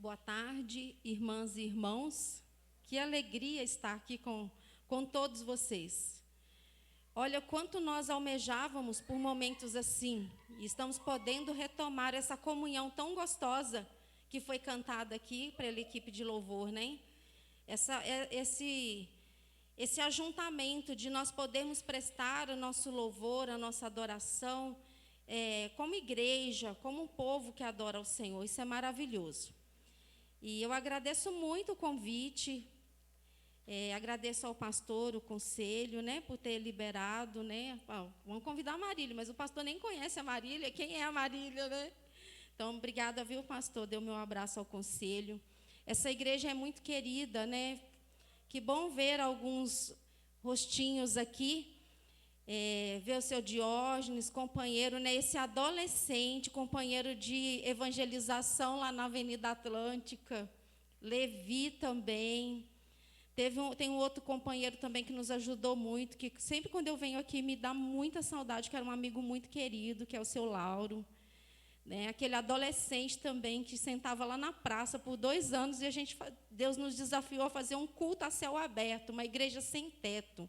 Boa tarde, irmãs e irmãos. Que alegria estar aqui com todos vocês. Olha, quanto nós almejávamos por momentos assim, e estamos podendo retomar essa comunhão tão gostosa que foi cantada aqui pela equipe de louvor, né? Esse ajuntamento de nós podermos prestar o nosso louvor, a nossa adoração, como igreja, como um povo que adora ao Senhor, isso é maravilhoso. E eu agradeço muito o convite, agradeço ao pastor, o conselho, né, por ter liberado, né, vamos convidar a Marília, mas o pastor nem conhece a Marília, quem é a Marília, né? Então, obrigada, viu, pastor, deu meu abraço ao conselho. Essa igreja é muito querida, né? Que bom ver alguns rostinhos aqui, ver o seu Diógenes, companheiro, né, esse adolescente, companheiro de evangelização lá na Avenida Atlântica, Levi também. Tem um outro companheiro também que nos ajudou muito, que sempre quando eu venho aqui me dá muita saudade, que era um amigo muito querido, que é o seu Lauro. Né, aquele adolescente também que sentava lá na praça por 2 anos e Deus nos desafiou a fazer um culto a céu aberto, uma igreja sem teto.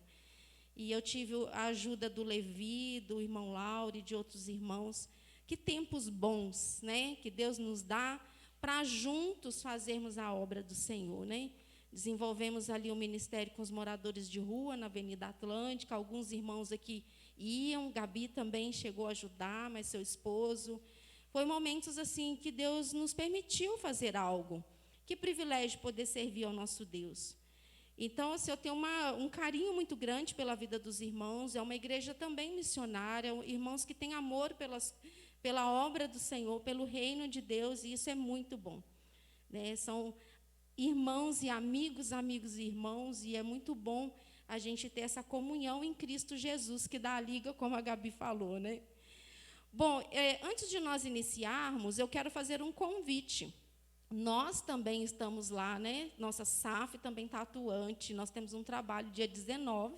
E eu tive a ajuda do Levi, do irmão Lauro e de outros irmãos. Que tempos bons, né, que Deus nos dá para juntos fazermos a obra do Senhor, né? Desenvolvemos ali o ministério com os moradores de rua na Avenida Atlântica. Alguns irmãos aqui iam, Gabi também chegou a ajudar, mas seu esposo. Foi momentos assim que Deus nos permitiu fazer algo. Que privilégio poder servir ao nosso Deus. Então, assim, eu tenho um carinho muito grande pela vida dos irmãos. É uma igreja também missionária, irmãos que têm amor pela obra do Senhor, pelo reino de Deus, e isso é muito bom. Né? São irmãos e amigos, amigos e irmãos, e é muito bom a gente ter essa comunhão em Cristo Jesus, que dá a liga, como a Gabi falou, né? Bom, antes de nós iniciarmos, eu quero fazer um convite. Nós também estamos lá, né? Nossa SAF também está atuante. Nós temos um trabalho dia 19,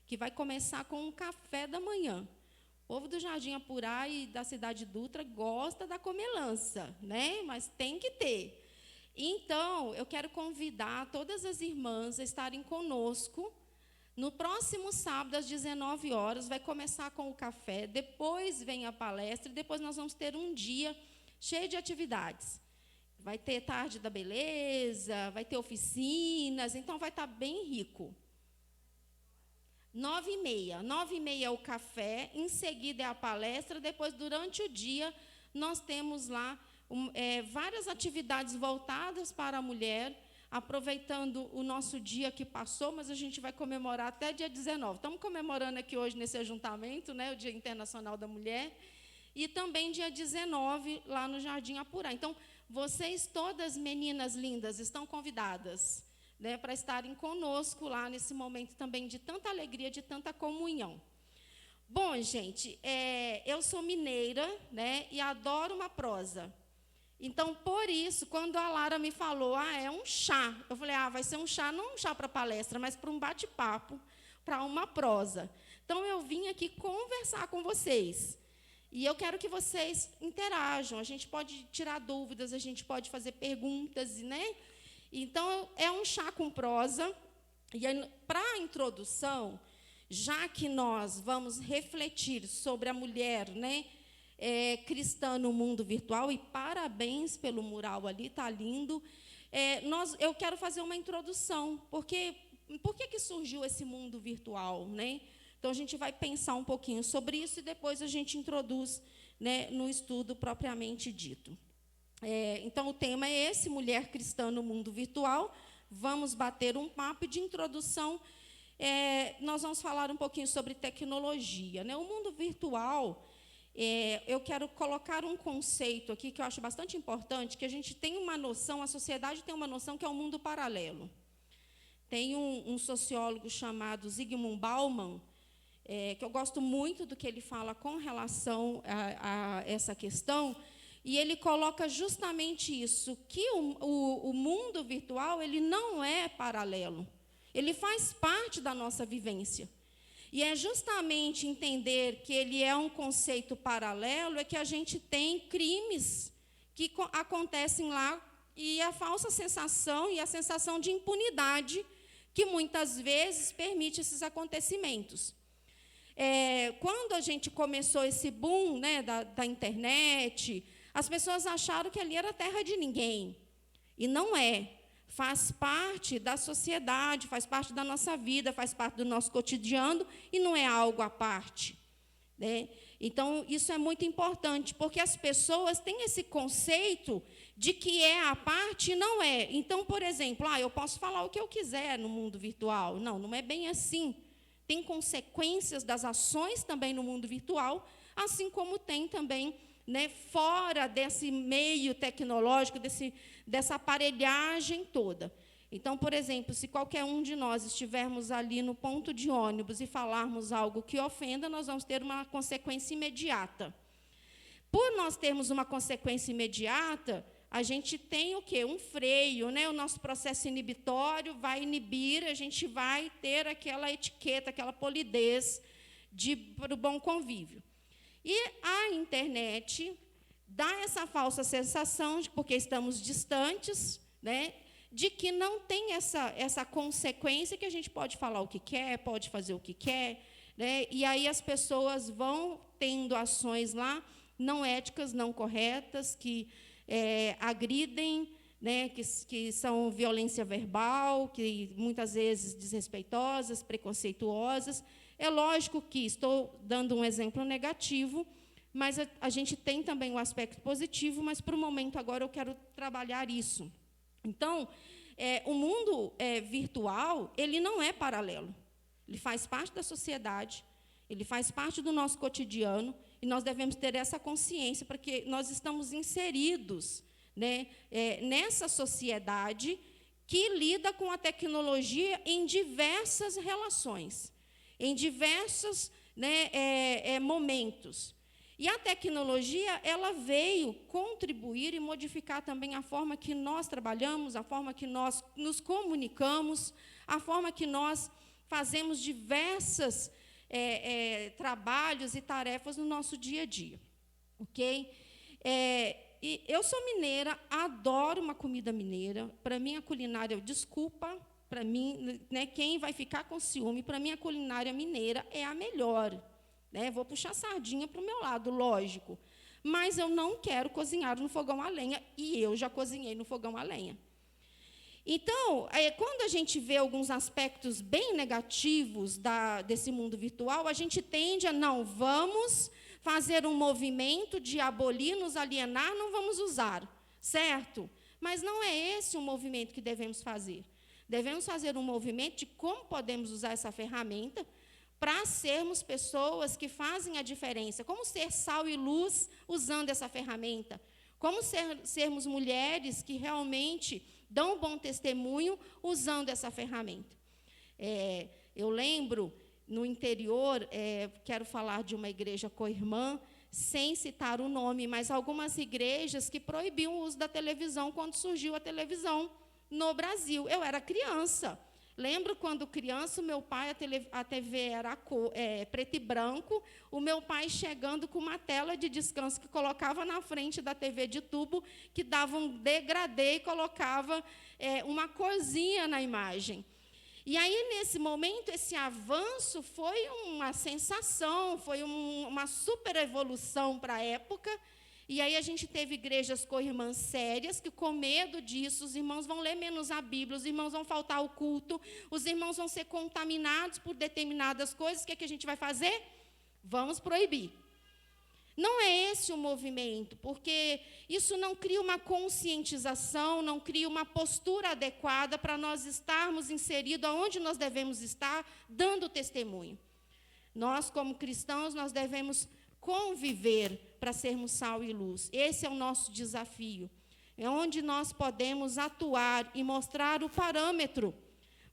que vai começar com um café da manhã. O povo do Jardim Apurá e da Cidade Dutra gosta da comelança, né? Mas tem que ter. Então, eu quero convidar todas as irmãs a estarem conosco. No próximo sábado, às 19 horas, vai começar com o café, depois vem a palestra, e depois nós vamos ter um dia cheio de atividades. Vai ter tarde da beleza, vai ter oficinas, então vai estar bem rico. 9h30. 9h30 é o café, em seguida é a palestra, depois, durante o dia, nós temos lá várias atividades voltadas para a mulher, aproveitando o nosso dia que passou, mas a gente vai comemorar até dia 19. Estamos comemorando aqui hoje nesse ajuntamento, né, o Dia Internacional da Mulher, e também dia 19, lá no Jardim Apurá. Então, vocês todas, meninas lindas, estão convidadas, né, para estarem conosco lá nesse momento também de tanta alegria, de tanta comunhão. Bom, gente, eu sou mineira, né, e adoro uma prosa. Então, por isso, quando a Lara me falou, é um chá, eu falei, vai ser um chá, não um chá para palestra, mas para um bate-papo, para uma prosa. Então, eu vim aqui conversar com vocês. E eu quero que vocês interajam, a gente pode tirar dúvidas, a gente pode fazer perguntas, né? Então, é um chá com prosa. E para a introdução, já que nós vamos refletir sobre a mulher, né, cristã no mundo virtual, e parabéns pelo mural ali, está lindo. Eu quero fazer uma introdução, porque por que surgiu esse mundo virtual, né? Então, a gente vai pensar um pouquinho sobre isso e depois a gente introduz, né, no estudo propriamente dito. Então, o tema é esse, mulher cristã no mundo virtual. Vamos bater um papo de introdução. Nós vamos falar um pouquinho sobre tecnologia, né? O mundo virtual, eu quero colocar um conceito aqui que eu acho bastante importante, que a gente tem uma noção, a sociedade tem uma noção que é um mundo paralelo. Tem um sociólogo chamado Zygmunt Bauman, que eu gosto muito do que ele fala com relação a essa questão, e ele coloca justamente isso, que o mundo virtual ele não é paralelo, ele faz parte da nossa vivência. E é justamente entender que ele é um conceito paralelo é que a gente tem crimes que acontecem lá e a falsa sensação e a sensação de impunidade que muitas vezes permite esses acontecimentos. Quando a gente começou esse boom, né, da internet, as pessoas acharam que ali era terra de ninguém. E não é. Faz parte da sociedade, faz parte da nossa vida, faz parte do nosso cotidiano e não é algo à parte, né? Então, isso é muito importante, porque as pessoas têm esse conceito de que é à parte e não é. Então, por exemplo, eu posso falar o que eu quiser no mundo virtual. Não, não é bem assim. Tem consequências das ações também no mundo virtual, assim como tem também, né, fora desse meio tecnológico, dessa aparelhagem toda. Então, por exemplo, se qualquer um de nós estivermos ali no ponto de ônibus e falarmos algo que ofenda, nós vamos ter uma consequência imediata. Por nós termos uma consequência imediata, a gente tem o quê? Um freio, né? O nosso processo inibitório vai inibir, a gente vai ter aquela etiqueta, aquela polidez para o bom convívio. E a internet dá essa falsa sensação, porque estamos distantes, né, de que não tem essa consequência, que a gente pode falar o que quer, pode fazer o que quer, né, e aí as pessoas vão tendo ações lá não éticas, não corretas, que agridem, né, que são violência verbal, que muitas vezes desrespeitosas, preconceituosas. É lógico que estou dando um exemplo negativo, mas a gente tem também o aspecto positivo, mas, para o momento, agora, eu quero trabalhar isso. Então, o mundo virtual, ele não é paralelo. Ele faz parte da sociedade, ele faz parte do nosso cotidiano, e nós devemos ter essa consciência, porque nós estamos inseridos, né, nessa sociedade que lida com a tecnologia em diversas relações, em diversos, né, momentos. E a tecnologia, ela veio contribuir e modificar também a forma que nós trabalhamos, a forma que nós nos comunicamos, a forma que nós fazemos diversos trabalhos e tarefas no nosso dia a dia. Ok? E eu sou mineira, adoro uma comida mineira. Para mim, a culinária, desculpa, para mim, né, quem vai ficar com ciúme, para mim, a culinária mineira é a melhor. Né? Vou puxar sardinha para o meu lado, lógico. Mas eu não quero cozinhar no fogão a lenha, e eu já cozinhei no fogão a lenha. Então, quando a gente vê alguns aspectos bem negativos desse mundo virtual, a gente tende a, não, vamos fazer um movimento de abolir, nos alienar, não vamos usar, certo? Mas não é esse o movimento que devemos fazer. Devemos fazer um movimento de como podemos usar essa ferramenta para sermos pessoas que fazem a diferença, como ser sal e luz usando essa ferramenta, como sermos mulheres que realmente dão um bom testemunho usando essa ferramenta. Eu lembro, no interior, quero falar de uma igreja co-irmã, sem citar o nome, mas algumas igrejas que proibiam o uso da televisão quando surgiu a televisão no Brasil. Eu era criança. Lembro quando criança, o meu pai, a TV era preto e branco, o meu pai chegando com uma tela de descanso que colocava na frente da TV de tubo, que dava um degradê e colocava uma corzinha na imagem. E aí, nesse momento, esse avanço foi uma sensação, foi uma super evolução para a época. E aí a gente teve igrejas co-irmãs sérias, que, com medo disso, os irmãos vão ler menos a Bíblia, os irmãos vão faltar ao culto, os irmãos vão ser contaminados por determinadas coisas. O que é que a gente vai fazer? Vamos proibir. Não é esse o movimento, porque isso não cria uma conscientização, não cria uma postura adequada para nós estarmos inseridos aonde nós devemos estar, dando testemunho. Nós, como cristãos, nós devemos conviver para sermos sal e luz. Esse é o nosso desafio. É onde nós podemos atuar e mostrar o parâmetro,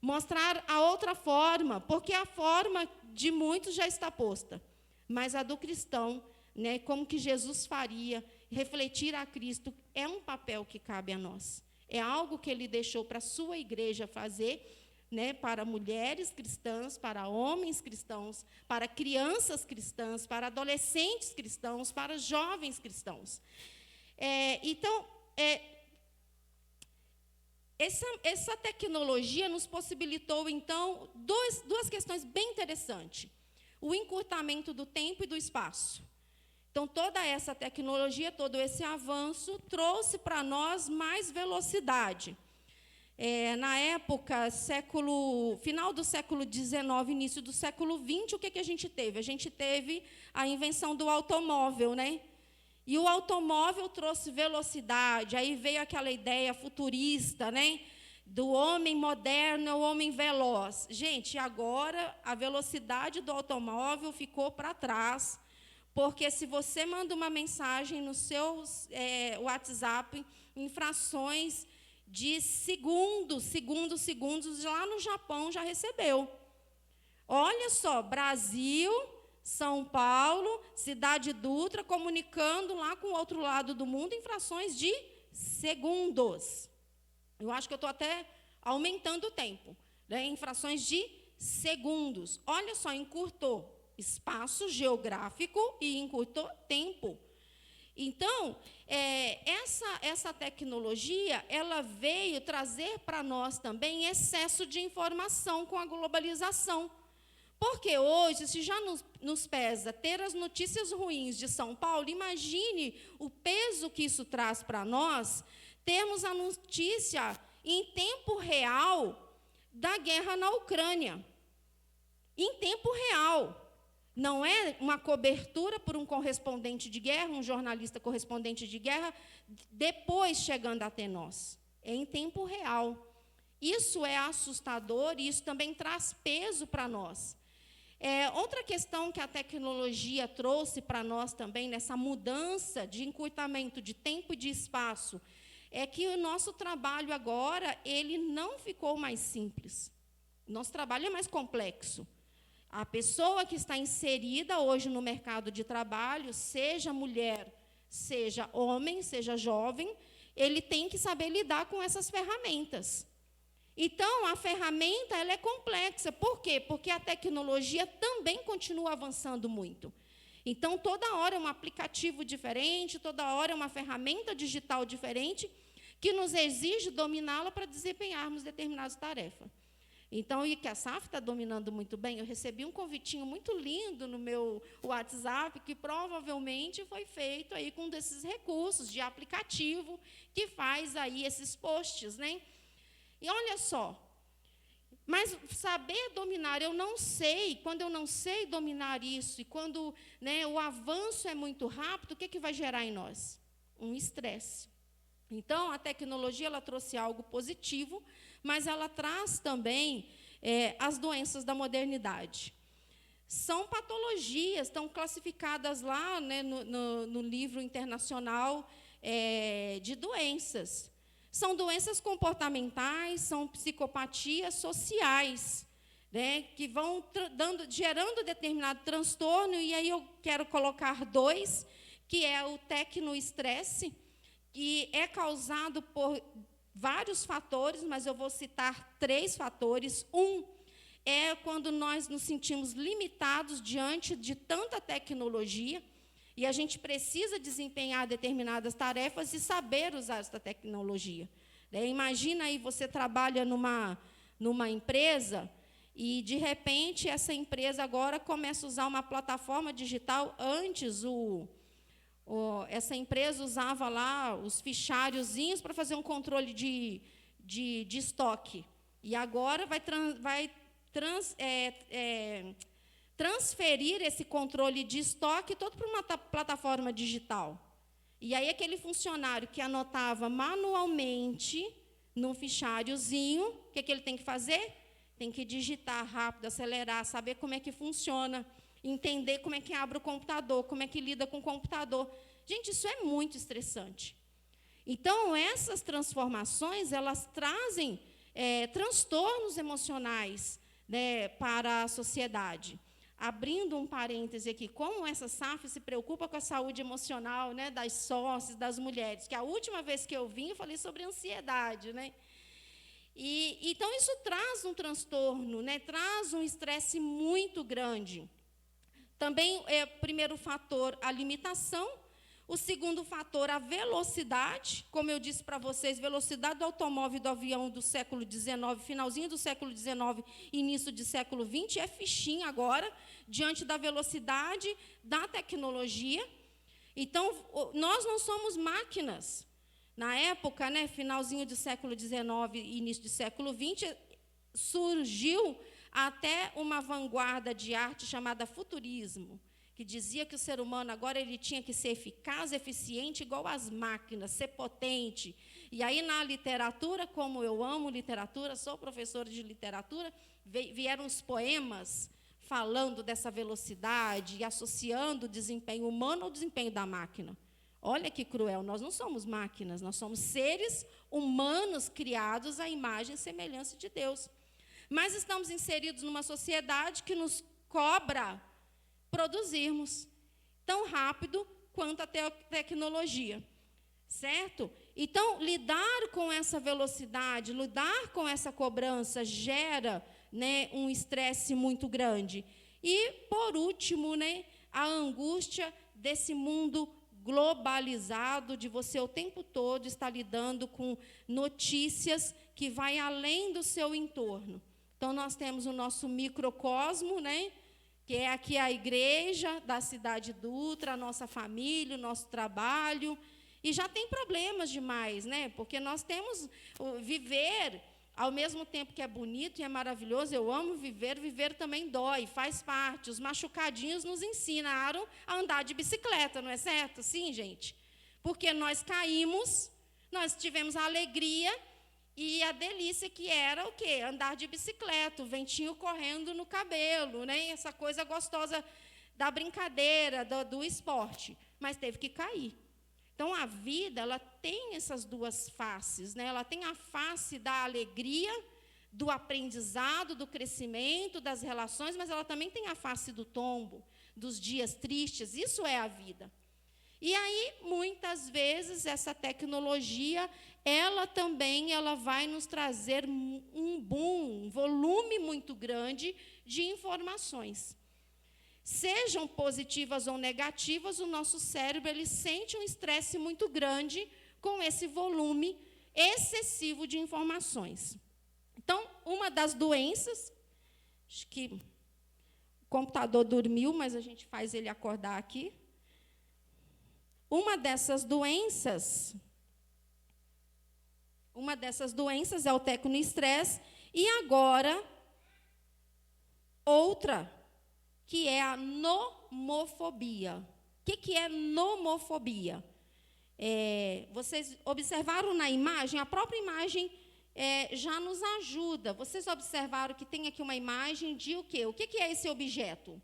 mostrar a outra forma, porque a forma de muitos já está posta, mas a do cristão, né, como que Jesus faria, refletir a Cristo, é um papel que cabe a nós. É algo que ele deixou para a sua igreja fazer, né, para mulheres cristãs, para homens cristãos, para crianças cristãs, para adolescentes cristãos, para jovens cristãos. Então, essa tecnologia nos possibilitou, então, duas questões bem interessantes. O encurtamento do tempo e do espaço. Então, toda essa tecnologia, todo esse avanço, trouxe para nós mais velocidade. Na época, final do século XIX, início do século XX, o que a gente teve? A gente teve a invenção do automóvel, né? E o automóvel trouxe velocidade, aí veio aquela ideia futurista, né? Do homem moderno ao homem veloz. Gente, agora a velocidade do automóvel ficou para trás, porque se você manda uma mensagem no seu WhatsApp, em frações de segundos, lá no Japão já recebeu. Olha só, Brasil, São Paulo, Cidade Dutra, comunicando lá com o outro lado do mundo em frações de segundos. Eu acho que eu estou até aumentando o tempo, né, em frações de segundos. Olha só, encurtou espaço geográfico e encurtou tempo. Então, essa tecnologia, ela veio trazer para nós também excesso de informação com a globalização. Porque hoje, se já nos pesa ter as notícias ruins de São Paulo, imagine o peso que isso traz para nós, termos a notícia em tempo real da guerra na Ucrânia. Em tempo real. Não é uma cobertura por um correspondente de guerra, um jornalista correspondente de guerra, depois chegando até nós. É em tempo real. Isso é assustador e isso também traz peso para nós. Outra questão que a tecnologia trouxe para nós também, nessa mudança de encurtamento de tempo e de espaço, é que o nosso trabalho agora, ele não ficou mais simples. O nosso trabalho é mais complexo. A pessoa que está inserida hoje no mercado de trabalho, seja mulher, seja homem, seja jovem, ele tem que saber lidar com essas ferramentas. Então, a ferramenta ela é complexa. Por quê? Porque a tecnologia também continua avançando muito. Então, toda hora é um aplicativo diferente, toda hora é uma ferramenta digital diferente, que nos exige dominá-la para desempenharmos determinadas tarefas. Então, e que a SAF está dominando muito bem, eu recebi um convitinho muito lindo no meu WhatsApp, que provavelmente foi feito aí com um desses recursos de aplicativo, que faz aí esses posts, né? E olha só, mas saber dominar, eu não sei, quando eu não sei dominar isso, e quando, né, o avanço é muito rápido, o que vai gerar em nós? Um estresse. Então, a tecnologia ela trouxe algo positivo, mas ela traz também as doenças da modernidade. São patologias, estão classificadas lá, né, no livro internacional de doenças. São doenças comportamentais, são psicopatias sociais, né, que vão gerando determinado transtorno, e aí eu quero colocar 2, que é o tecnoestresse, que é causado por vários fatores, mas eu vou citar 3 fatores. É quando nós nos sentimos limitados diante de tanta tecnologia, e a gente precisa desempenhar determinadas tarefas e saber usar essa tecnologia. Imagina aí, você trabalha numa empresa, e, de repente, essa empresa agora começa a usar uma plataforma digital. Antes, essa empresa usava lá os fichariozinhos para fazer um controle de estoque. E agora vai transferir esse controle de estoque todo para uma plataforma digital. E aí aquele funcionário que anotava manualmente no fichariozinho, o que ele tem que fazer? Tem que digitar rápido, acelerar, saber como é que funciona, entender como é que abre o computador, como é que lida com o computador. Gente, isso é muito estressante. Então, essas transformações, elas trazem transtornos emocionais, né, para a sociedade. Abrindo um parêntese aqui, como essa SAF se preocupa com a saúde emocional, né, das sócias, das mulheres, que a última vez que eu vim, eu falei sobre ansiedade, né? Então, isso traz um transtorno, né, traz um estresse muito grande. Também, primeiro fator, a limitação. O segundo fator, a velocidade. Como eu disse para vocês, velocidade do automóvel e do avião do século XIX, finalzinho do século XIX, início do século XX, é fichinha agora, diante da velocidade da tecnologia. Então, nós não somos máquinas. Na época, né, finalzinho do século XIX e início do século XX, surgiu até uma vanguarda de arte chamada futurismo, que dizia que o ser humano agora ele tinha que ser eficaz, eficiente, igual às máquinas, ser potente. E aí, na literatura, como eu amo literatura, sou professora de literatura, vieram os poemas falando dessa velocidade e associando o desempenho humano ao desempenho da máquina. Olha que cruel, nós não somos máquinas, nós somos seres humanos criados à imagem e semelhança de Deus. Mas estamos inseridos numa sociedade que nos cobra produzirmos tão rápido quanto a tecnologia, certo? Então, lidar com essa velocidade, lidar com essa cobrança gera, né, um estresse muito grande. E, por último, né, a angústia desse mundo globalizado, de você o tempo todo estar lidando com notícias que vai além do seu entorno. Então, nós temos o nosso microcosmo, né, que é aqui a igreja da cidade Dutra, a nossa família, o nosso trabalho, e já tem problemas demais, né? Porque nós temos viver, ao mesmo tempo que é bonito e é maravilhoso, eu amo viver, viver também dói, faz parte. Os machucadinhos nos ensinaram a andar de bicicleta, não é certo? Sim, gente. Porque nós caímos, nós tivemos a alegria e a delícia que era o quê? Andar de bicicleta, o ventinho correndo no cabelo, né? Essa coisa gostosa da brincadeira, do esporte. Mas teve que cair. Então, a vida, ela tem essas duas faces, né? Ela tem a face da alegria, do aprendizado, do crescimento, das relações, mas ela também tem a face do tombo, dos dias tristes. Isso é a vida. E aí, muitas vezes, essa tecnologia, ela também vai nos trazer um boom, um volume muito grande de informações. Sejam positivas ou negativas, o nosso cérebro ele sente um estresse muito grande com esse volume excessivo de informações. Então, uma das doenças, acho que o computador dormiu, mas a gente faz ele acordar aqui. Uma dessas doenças é o tecnoestresse, e agora, outra, que é a nomofobia. O que é nomofobia? Vocês observaram na imagem, a própria imagem já nos ajuda. Vocês observaram que tem aqui uma imagem de o quê? O que é esse objeto?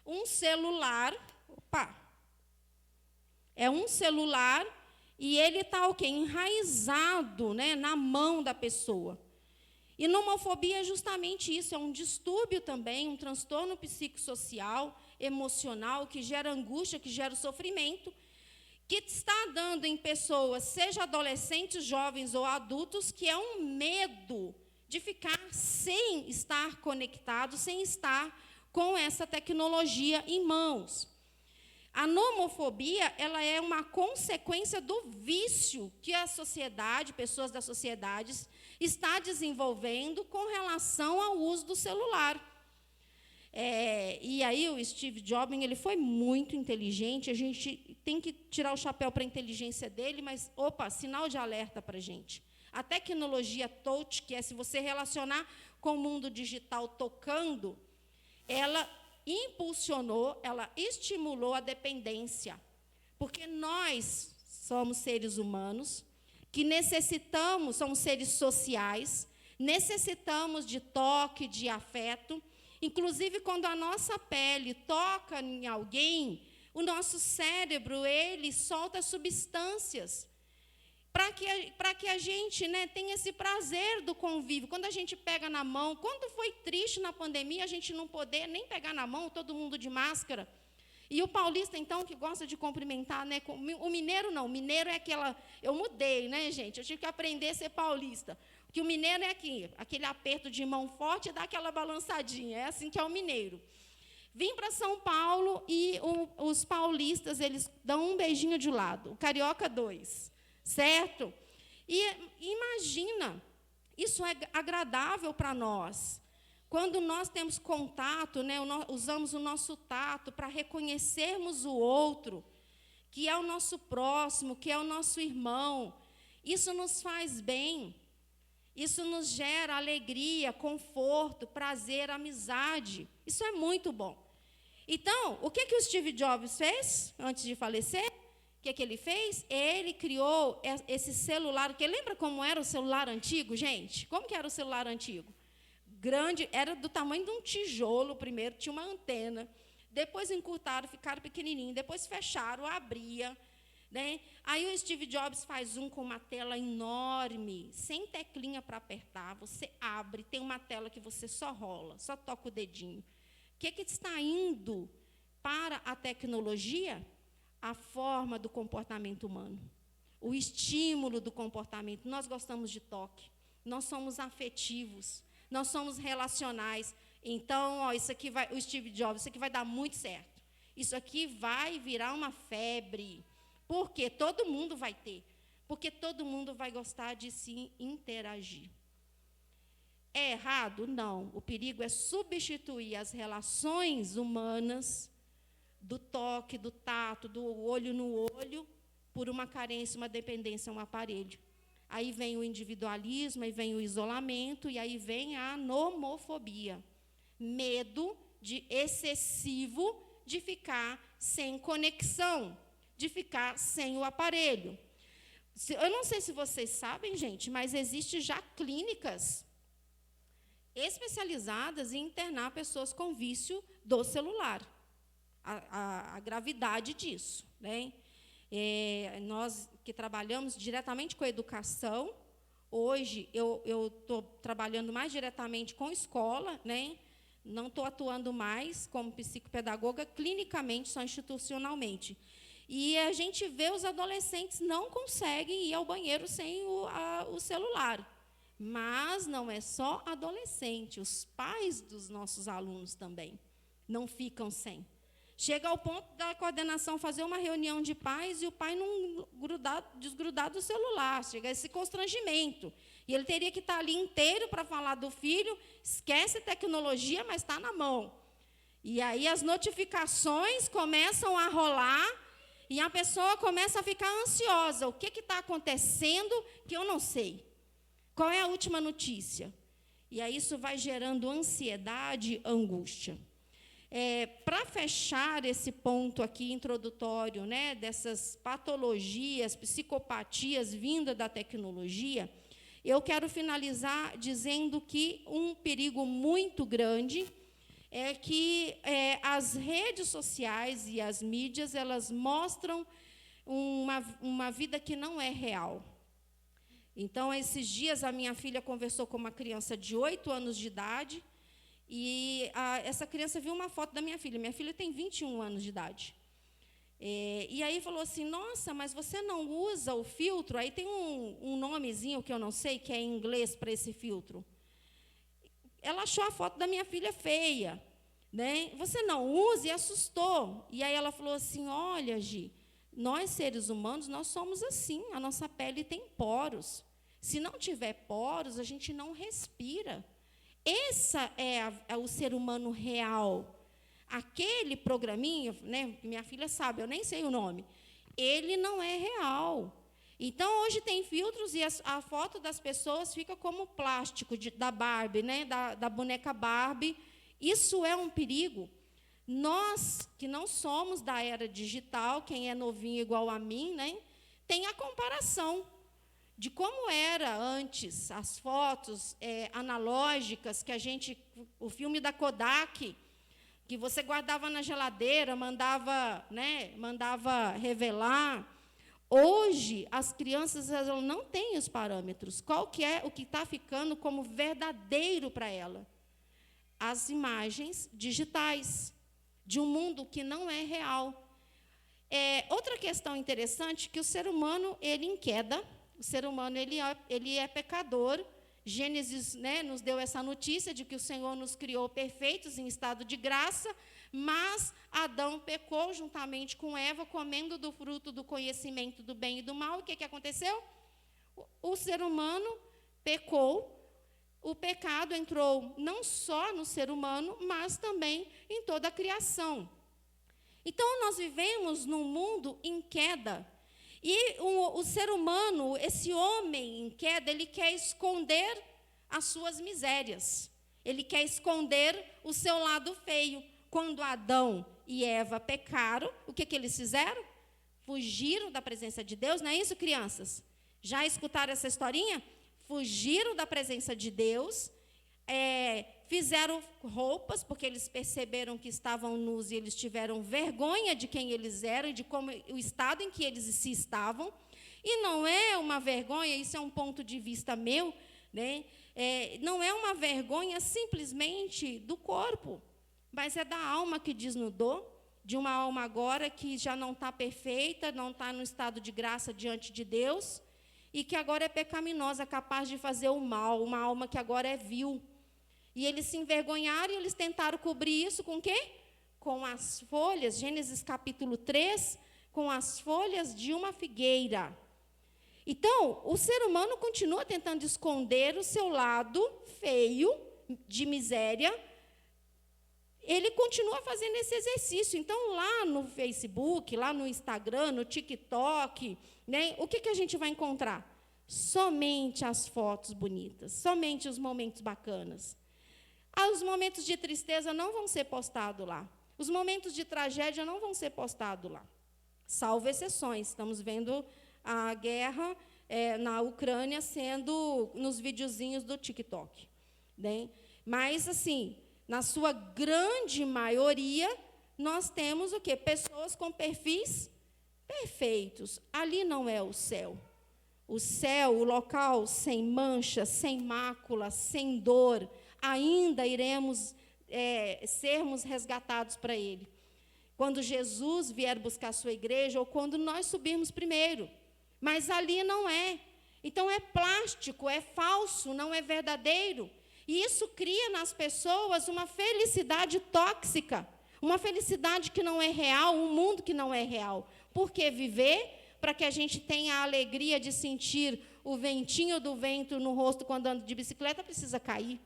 Um celular. Opa! É um celular e ele está o quê? Enraizado, né, na mão da pessoa. E nomofobia é justamente isso, é um distúrbio também, um transtorno psicossocial, emocional, que gera angústia, que gera sofrimento, que está dando em pessoas, seja adolescentes, jovens ou adultos, que é um medo de ficar sem estar conectado, sem estar com essa tecnologia em mãos. A nomofobia, ela é uma consequência do vício que a sociedade, pessoas da sociedade, está desenvolvendo com relação ao uso do celular. E aí o Steve Jobs, ele foi muito inteligente, a gente tem que tirar o chapéu para a inteligência dele, mas, sinal de alerta para a gente. A tecnologia touch, que é se você relacionar com o mundo digital tocando, ela impulsionou, ela estimulou a dependência. Porque nós somos seres humanos, que necessitamos, somos seres sociais, necessitamos de toque, de afeto. Inclusive, quando a nossa pele toca em alguém, o nosso cérebro, ele solta substâncias para que a gente, né, tenha esse prazer do convívio. Quando a gente pega na mão, quando foi triste na pandemia, a gente não poder nem pegar na mão, todo mundo de máscara. E o paulista, então, que gosta de cumprimentar, né, o mineiro não, o mineiro é aquela... Eu mudei, né, gente? Eu tive que aprender a ser paulista. Porque o mineiro é aquele aperto de mão forte e dá aquela balançadinha. É assim que é o mineiro. Vim para São Paulo e os paulistas, eles dão um beijinho de lado, o carioca 2, certo? E imagina, isso é agradável para nós. Quando nós temos contato, né, usamos o nosso tato para reconhecermos o outro, que é o nosso próximo, que é o nosso irmão, isso nos faz bem, isso nos gera alegria, conforto, prazer, amizade. Isso é muito bom. Então, o que o Steve Jobs fez antes de falecer? O que ele fez? Ele criou esse celular, porque lembra como era o celular antigo, gente? Como que era o celular antigo? Grande, era do tamanho de um tijolo primeiro, tinha uma antena, depois encurtaram, ficaram pequenininho, depois fecharam, abria, né? Aí o Steve Jobs faz um com uma tela enorme, sem teclinha para apertar, você abre, tem uma tela que você só rola, só toca o dedinho. O que está indo para a tecnologia? A forma do comportamento humano, o estímulo do comportamento. Nós gostamos de toque, nós somos afetivos, nós somos relacionais. Então, ó, isso aqui vai, o Steve Jobs, isso aqui vai dar muito certo. Isso aqui vai virar uma febre. Porque todo mundo vai ter. Porque todo mundo vai gostar de se interagir. É errado? Não. O perigo é substituir as relações humanas, do toque, do tato, do olho no olho, por uma carência, uma dependência a um aparelho. Aí vem o individualismo, aí vem o isolamento, e aí vem a nomofobia. Medo excessivo de ficar sem conexão, de ficar sem o aparelho. Eu não sei se vocês sabem, gente, mas existem já clínicas especializadas em internar pessoas com vício do celular. A gravidade disso, né? Nós que trabalhamos diretamente com a educação, hoje eu estou trabalhando mais diretamente com escola, né? Não estou atuando mais como psicopedagoga clinicamente, só institucionalmente. E a gente vê os adolescentes não conseguem ir ao banheiro sem o celular. Mas não é só adolescente, os pais dos nossos alunos também não ficam sem. Chega ao ponto da coordenação fazer uma reunião de pais e o pai não desgrudar do celular. Chega a esse constrangimento. E ele teria que estar ali inteiro para falar do filho, esquece tecnologia, mas está na mão. E aí as notificações começam a rolar e a pessoa começa a ficar ansiosa. O que está acontecendo que eu não sei? Qual é a última notícia? E aí isso vai gerando ansiedade, angústia. Para fechar esse ponto aqui introdutório, né, dessas patologias, psicopatias vindas da tecnologia, eu quero finalizar dizendo que um perigo muito grande é que as redes sociais e as mídias, elas mostram uma vida que não é real. Então, esses dias, a minha filha conversou com uma criança de 8 anos de idade, e essa criança viu uma foto da minha filha. Minha filha tem 21 anos de idade. E aí falou assim, nossa, mas você não usa o filtro? Aí tem um nomezinho que eu não sei, que é em inglês para esse filtro. Ela achou a foto da minha filha feia, né? Você não usa? E assustou. E aí ela falou assim, olha, Gi, nós seres humanos, nós somos assim, a nossa pele tem poros. Se não tiver poros, a gente não respira. Esse é o ser humano real. Aquele programinha, né, minha filha sabe, eu nem sei o nome, ele não é real. Então, hoje tem filtros e a foto das pessoas fica como plástico da Barbie, né, da boneca Barbie. Isso é um perigo. Nós, que não somos da era digital, quem é novinho igual a mim, né, tem a comparação de como era antes as fotos analógicas, o filme da Kodak, que você guardava na geladeira, mandava revelar. Hoje, as crianças elas não têm os parâmetros. Qual que é o que está ficando como verdadeiro para ela? As imagens digitais, de um mundo que não é real. Outra questão interessante, que o ser humano, ele em queda, o ser humano ele é pecador. Gênesis, né, nos deu essa notícia de que o Senhor nos criou perfeitos em estado de graça, mas Adão pecou juntamente com Eva, comendo do fruto do conhecimento do bem e do mal. O que aconteceu? O ser humano pecou, o pecado entrou não só no ser humano, mas também em toda a criação. Então, nós vivemos num mundo em queda. E o ser humano, esse homem em queda, ele quer esconder as suas misérias. Ele quer esconder o seu lado feio. Quando Adão e Eva pecaram, o que eles fizeram? Fugiram da presença de Deus, não é isso, crianças? Já escutaram essa historinha? Fugiram da presença de Deus, fizeram roupas, porque eles perceberam que estavam nus e eles tiveram vergonha de quem eles eram, de como o estado em que eles se estavam. E não é uma vergonha, isso é um ponto de vista meu, né? Não é uma vergonha simplesmente do corpo, mas é da alma que desnudou, de uma alma agora que já não está perfeita, não está no estado de graça diante de Deus, e que agora é pecaminosa, capaz de fazer o mal, uma alma que agora é vil. E eles se envergonharam e eles tentaram cobrir isso com o quê? Com as folhas, Gênesis capítulo 3, com as folhas de uma figueira. Então, o ser humano continua tentando esconder o seu lado feio, de miséria. Ele continua fazendo esse exercício. Então, lá no Facebook, lá no Instagram, no TikTok, né, o que a gente vai encontrar? Somente as fotos bonitas, somente os momentos bacanas. Os momentos de tristeza não vão ser postados lá. Os momentos de tragédia não vão ser postados lá. Salvo exceções. Estamos vendo a guerra na Ucrânia sendo nos videozinhos do TikTok, né? Mas, assim, na sua grande maioria, nós temos o quê? Pessoas com perfis perfeitos. Ali não é o céu. O céu, o local sem mancha, sem mácula, sem dor, ainda iremos sermos resgatados para Ele. Quando Jesus vier buscar a sua igreja, ou quando nós subirmos primeiro. Mas ali não é. Então, é plástico, é falso, não é verdadeiro. E isso cria nas pessoas uma felicidade tóxica, uma felicidade que não é real, um mundo que não é real. Por que viver? Para que a gente tenha a alegria de sentir o ventinho do vento no rosto quando anda de bicicleta, precisa cair.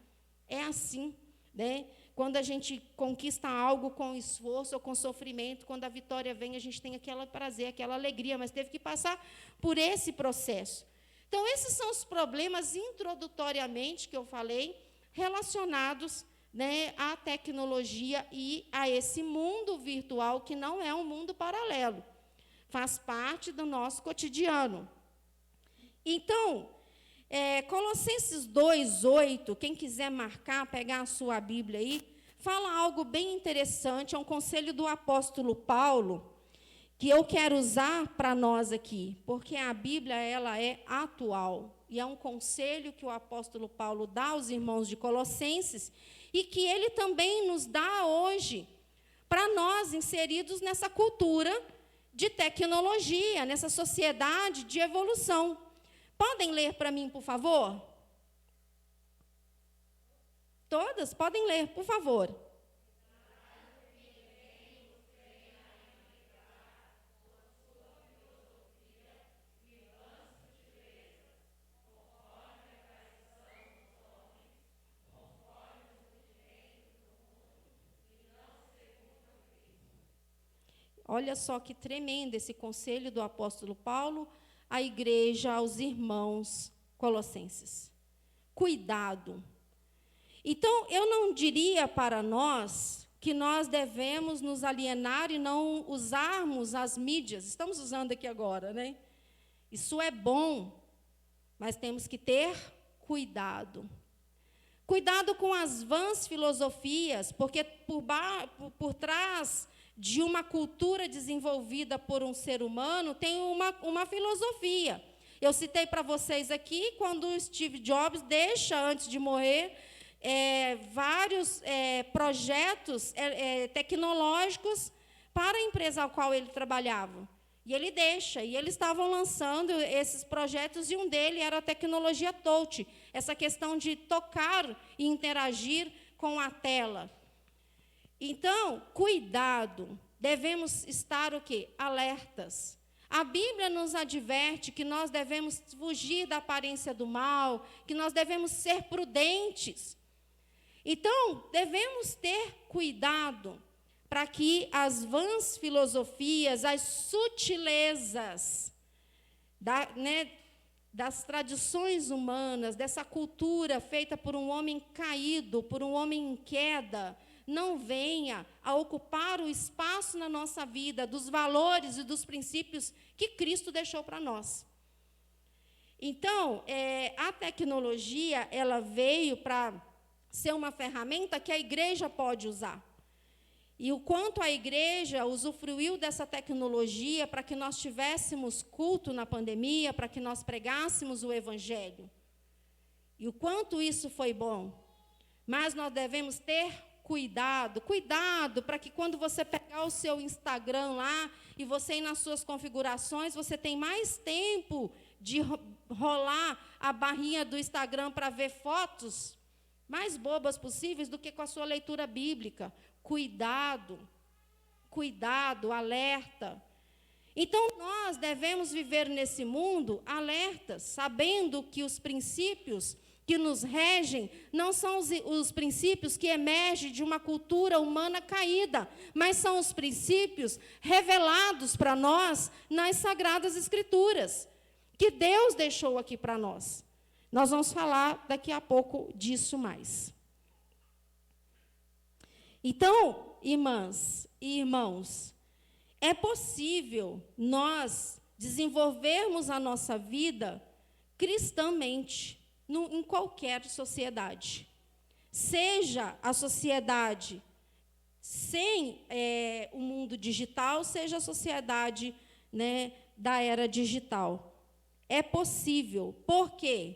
É assim, né? Quando a gente conquista algo com esforço ou com sofrimento, quando a vitória vem, a gente tem aquele prazer, aquela alegria, mas teve que passar por esse processo. Então, esses são os problemas, introdutoriamente, que eu falei, relacionados, né, à tecnologia e a esse mundo virtual, que não é um mundo paralelo. Faz parte do nosso cotidiano. Então, Colossenses 2:8, quem quiser marcar, pegar a sua Bíblia aí, fala algo bem interessante, é um conselho do apóstolo Paulo, que eu quero usar para nós aqui, porque a Bíblia ela é atual, e é um conselho que o apóstolo Paulo dá aos irmãos de Colossenses, e que ele também nos dá hoje, para nós inseridos nessa cultura de tecnologia, nessa sociedade de evolução. Podem ler para mim, por favor? Todas? Podem ler, por favor. Olha só que tremendo esse conselho do apóstolo Paulo à igreja, aos irmãos colossenses. Cuidado. Então, eu não diria para nós que nós devemos nos alienar e não usarmos as mídias. Estamos usando aqui agora, né? Isso é bom, mas temos que ter cuidado. Cuidado com as vãs filosofias, porque por trás de uma cultura desenvolvida por um ser humano, tem uma filosofia. Eu citei para vocês aqui, quando o Steve Jobs deixa, antes de morrer, vários projetos tecnológicos para a empresa a qual ele trabalhava. E ele deixa, e eles estavam lançando esses projetos, e um deles era a tecnologia touch, essa questão de tocar e interagir com a tela. Então, cuidado, devemos estar o quê? Alertas. A Bíblia nos adverte que nós devemos fugir da aparência do mal, que nós devemos ser prudentes. Então, devemos ter cuidado para que as vãs filosofias, as sutilezas das tradições humanas, dessa cultura feita por um homem caído, por um homem em queda, não venha a ocupar o espaço na nossa vida dos valores e dos princípios que Cristo deixou para nós. Então, a tecnologia, ela veio para ser uma ferramenta que a igreja pode usar. E o quanto a igreja usufruiu dessa tecnologia para que nós tivéssemos culto na pandemia, para que nós pregássemos o evangelho. E o quanto isso foi bom. Mas nós devemos ter cuidado para que quando você pegar o seu Instagram lá e você ir nas suas configurações, você tem mais tempo de rolar a barrinha do Instagram para ver fotos mais bobas possíveis do que com a sua leitura bíblica. Cuidado, alerta. Então, nós devemos viver nesse mundo alertas, sabendo que os princípios que nos regem não são os princípios que emergem de uma cultura humana caída, mas são os princípios revelados para nós nas Sagradas Escrituras, que Deus deixou aqui para nós. Nós vamos falar daqui a pouco disso mais. Então, irmãs e irmãos, é possível nós desenvolvermos a nossa vida cristãmente, em qualquer sociedade. Seja a sociedade sem o mundo digital, seja a sociedade, da era digital. É possível. Por quê?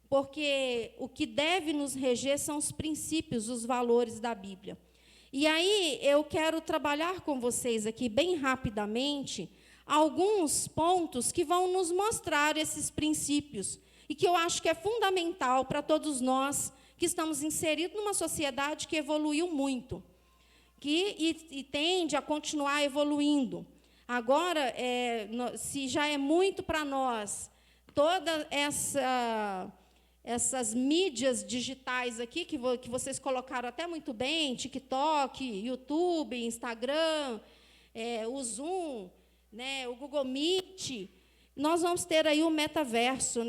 Porque o que deve nos reger são os princípios, os valores da Bíblia. E aí eu quero trabalhar com vocês aqui, bem rapidamente, alguns pontos que vão nos mostrar esses princípios, e que eu acho que é fundamental para todos nós que estamos inseridos numa sociedade que evoluiu muito, e tende a continuar evoluindo. Agora, se já é muito para nós, toda essas mídias digitais aqui, que vocês colocaram até muito bem, TikTok, YouTube, Instagram, o Zoom, o Google Meet, nós vamos ter aí o metaverso,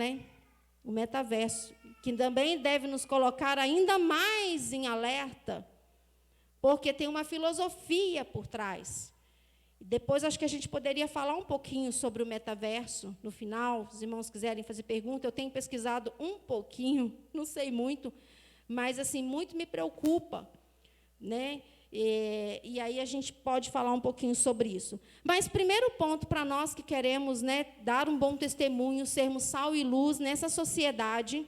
o metaverso, que também deve nos colocar ainda mais em alerta, porque tem uma filosofia por trás. Depois, acho que a gente poderia falar um pouquinho sobre o metaverso, no final, se os irmãos quiserem fazer pergunta. Eu tenho pesquisado um pouquinho, não sei muito, mas, assim, muito me preocupa, E aí a gente pode falar um pouquinho sobre isso. Mas, primeiro ponto para nós que queremos, dar um bom testemunho, sermos sal e luz nessa sociedade,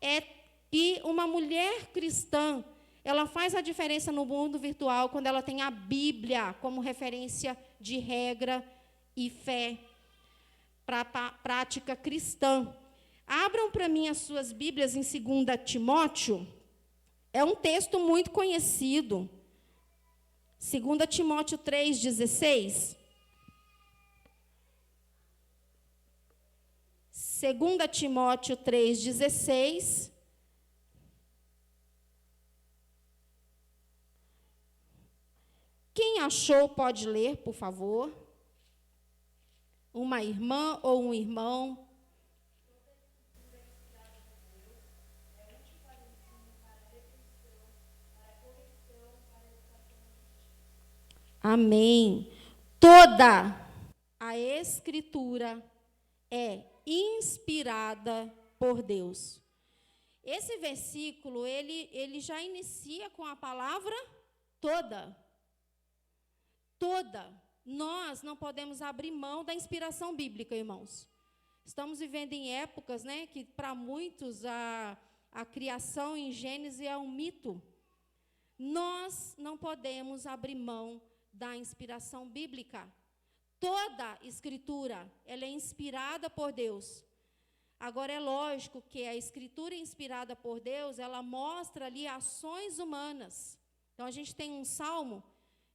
é que uma mulher cristã, ela faz a diferença no mundo virtual quando ela tem a Bíblia como referência de regra e fé para a prática cristã. Abram para mim as suas Bíblias em 2 Timóteo. É um texto muito conhecido. 2 Timóteo 3,16. 2 Timóteo 3,16. Quem achou pode ler, por favor. Uma irmã ou um irmão. Amém. Toda a Escritura é inspirada por Deus. Esse versículo, ele já inicia com a palavra toda. Toda. Nós não podemos abrir mão da inspiração bíblica, irmãos. Estamos vivendo em épocas, que para muitos a criação em Gênesis é um mito. Nós não podemos abrir mão da inspiração bíblica. Toda Escritura, ela é inspirada por Deus. Agora, é lógico que a Escritura inspirada por Deus, ela mostra ali ações humanas, Então, a gente tem um salmo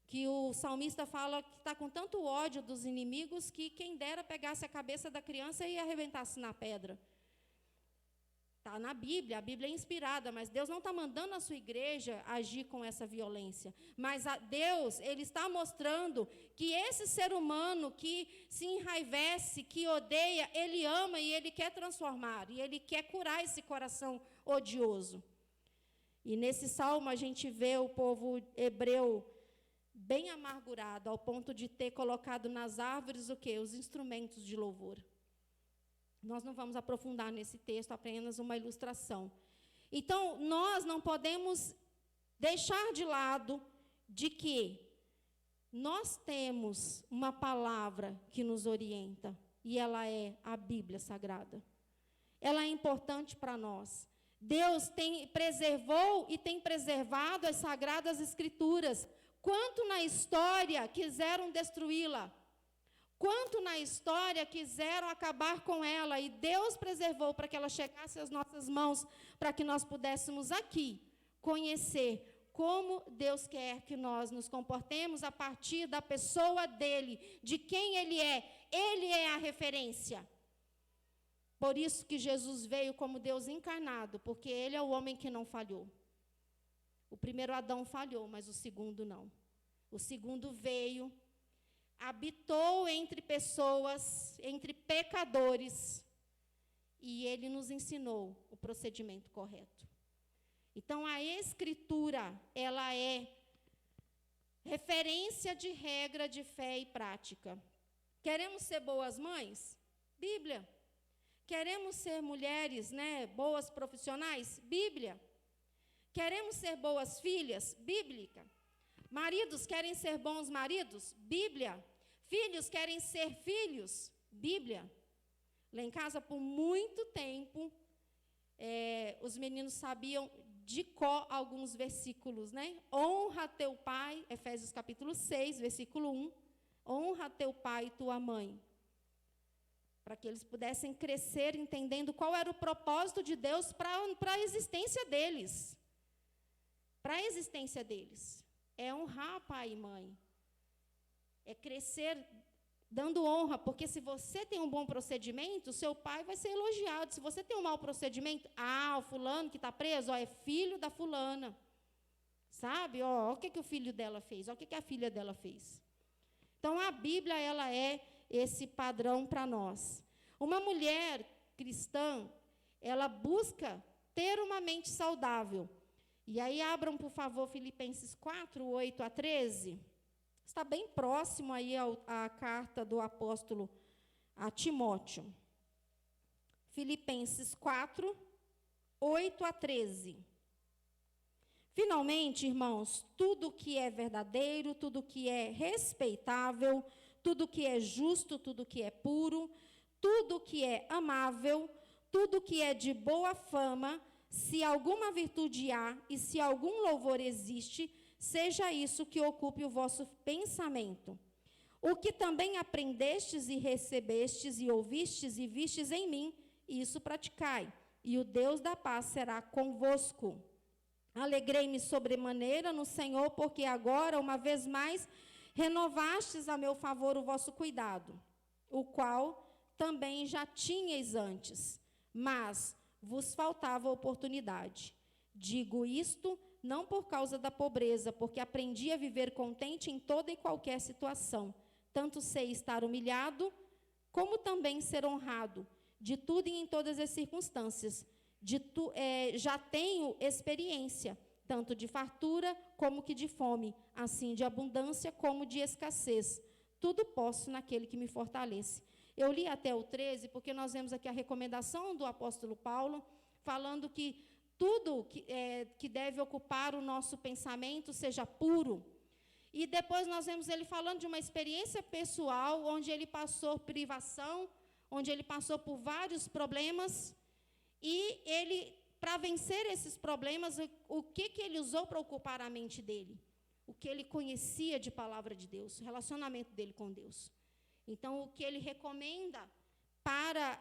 que o salmista fala que está com tanto ódio dos inimigos que quem dera pegasse a cabeça da criança e arrebentasse na pedra. Está na Bíblia, a Bíblia é inspirada, mas Deus não está mandando a sua igreja agir com essa violência. Mas Deus, Ele está mostrando que esse ser humano que se enraivece, que odeia, Ele ama e Ele quer transformar, e Ele quer curar esse coração odioso. E nesse salmo a gente vê o povo hebreu bem amargurado, ao ponto de ter colocado nas árvores o quê? Os instrumentos de louvor. Nós não vamos aprofundar nesse texto, apenas uma ilustração. Então, nós não podemos deixar de lado de que nós temos uma palavra que nos orienta, e ela é a Bíblia Sagrada. Ela é importante para nós. Deus preservou e tem preservado as Sagradas Escrituras. Quanto na história quiseram destruí-la, quanto na história quiseram acabar com ela, e Deus preservou para que ela chegasse às nossas mãos, para que nós pudéssemos aqui conhecer como Deus quer que nós nos comportemos a partir da pessoa dele, de quem ele é a referência. Por isso que Jesus veio como Deus encarnado, porque ele é o homem que não falhou. O primeiro Adão falhou, mas o segundo não. O segundo veio, habitou entre pessoas, entre pecadores, e ele nos ensinou o procedimento correto. Então, a Escritura, ela é referência de regra de fé e prática. Queremos ser boas mães? Bíblia. Queremos ser mulheres, boas profissionais? Bíblia. Queremos ser boas filhas? Bíblica. Maridos querem ser bons maridos? Bíblia. Filhos querem ser filhos? Bíblia. Lá em casa, por muito tempo, os meninos sabiam de cor alguns versículos, Honra teu pai, Efésios capítulo 6, versículo 1. Honra teu pai e tua mãe. Para que eles pudessem crescer entendendo qual era o propósito de Deus para a existência deles. Para a existência deles. É honrar pai e mãe. É crescer dando honra, porque se você tem um bom procedimento, seu pai vai ser elogiado. Se você tem um mau procedimento, o fulano que está preso, é filho da fulana. Sabe? O que o filho dela fez, o que a filha dela fez. Então, a Bíblia, ela é esse padrão para nós. Uma mulher cristã, ela busca ter uma mente saudável. E aí, abram, por favor, Filipenses 4, 8 a 13. Está bem próximo aí à carta do apóstolo a Timóteo. Filipenses 4, 8 a 13. Finalmente, irmãos, tudo que é verdadeiro, tudo que é respeitável, tudo que é justo, tudo que é puro, tudo que é amável, tudo que é de boa fama, se alguma virtude há e se algum louvor existe, seja isso que ocupe o vosso pensamento. O que também aprendestes e recebestes e ouvistes e vistes em mim, isso praticai, e o Deus da paz será convosco. Alegrei-me sobremaneira no Senhor, porque agora, uma vez mais, renovastes a meu favor o vosso cuidado, o qual também já tinhais antes, mas vos faltava oportunidade. Digo isto não por causa da pobreza, porque aprendi a viver contente em toda e qualquer situação. Tanto sei estar humilhado, como também ser honrado, de tudo e em todas as circunstâncias. Já tenho experiência, tanto de fartura como que de fome, assim de abundância como de escassez. Tudo posso naquele que me fortalece. Eu li até o 13, porque nós vemos aqui a recomendação do apóstolo Paulo, falando que tudo que deve ocupar o nosso pensamento seja puro. E depois nós vemos ele falando de uma experiência pessoal, onde ele passou privação, onde ele passou por vários problemas, e ele, para vencer esses problemas, o que ele usou para ocupar a mente dele? O que ele conhecia de palavra de Deus, o relacionamento dele com Deus. Então, o que ele recomenda para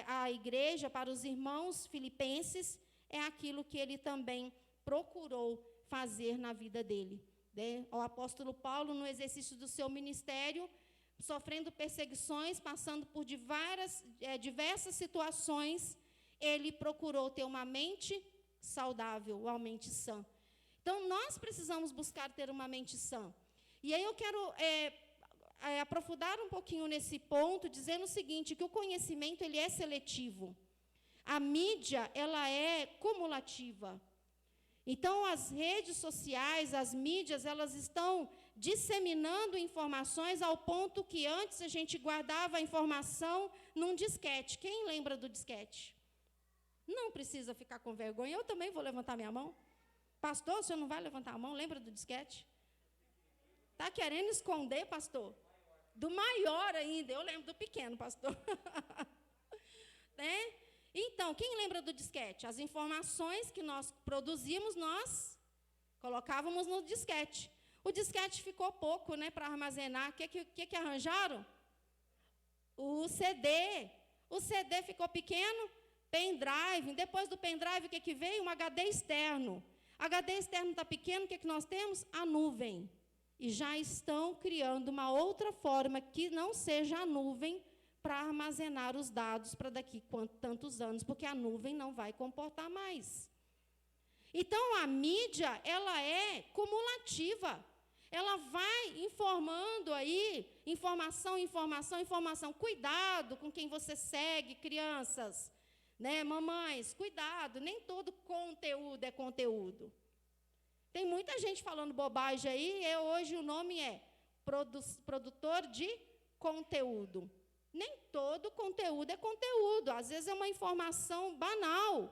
a igreja, para os irmãos filipenses, é aquilo que ele também procurou fazer na vida dele, né? O apóstolo Paulo, no exercício do seu ministério, sofrendo perseguições, passando por diversas situações, ele procurou ter uma mente saudável, uma mente sã. Então, nós precisamos buscar ter uma mente sã. E aí eu quero aprofundar um pouquinho nesse ponto, dizendo o seguinte, que o conhecimento ele é seletivo. A mídia ela é cumulativa. Então, as redes sociais, as mídias, elas estão disseminando informações ao ponto que antes a gente guardava a informação num disquete. Quem lembra do disquete? Não precisa ficar com vergonha, eu também vou levantar minha mão. Pastor, o senhor não vai levantar a mão? Lembra do disquete? Está querendo esconder, pastor? Do maior ainda, eu lembro do pequeno, pastor. Né? Então, quem lembra do disquete? As informações que nós produzimos, nós colocávamos no disquete. O disquete ficou pouco, né, para armazenar. O que arranjaram? O CD. O CD ficou pequeno, pendrive. Depois do pendrive, o que veio? Um HD externo. HD externo está pequeno, o que nós temos? A nuvem. E já estão criando uma outra forma que não seja a nuvem para armazenar os dados para daqui tantos anos, porque a nuvem não vai comportar mais. Então, a mídia, ela é cumulativa. Ela vai informando aí, informação. Cuidado com quem você segue, crianças, né? Mamães, cuidado, nem todo conteúdo é conteúdo. Tem muita gente falando bobagem aí, e hoje o nome é produtor de conteúdo. Nem todo conteúdo é conteúdo. Às vezes é uma informação banal,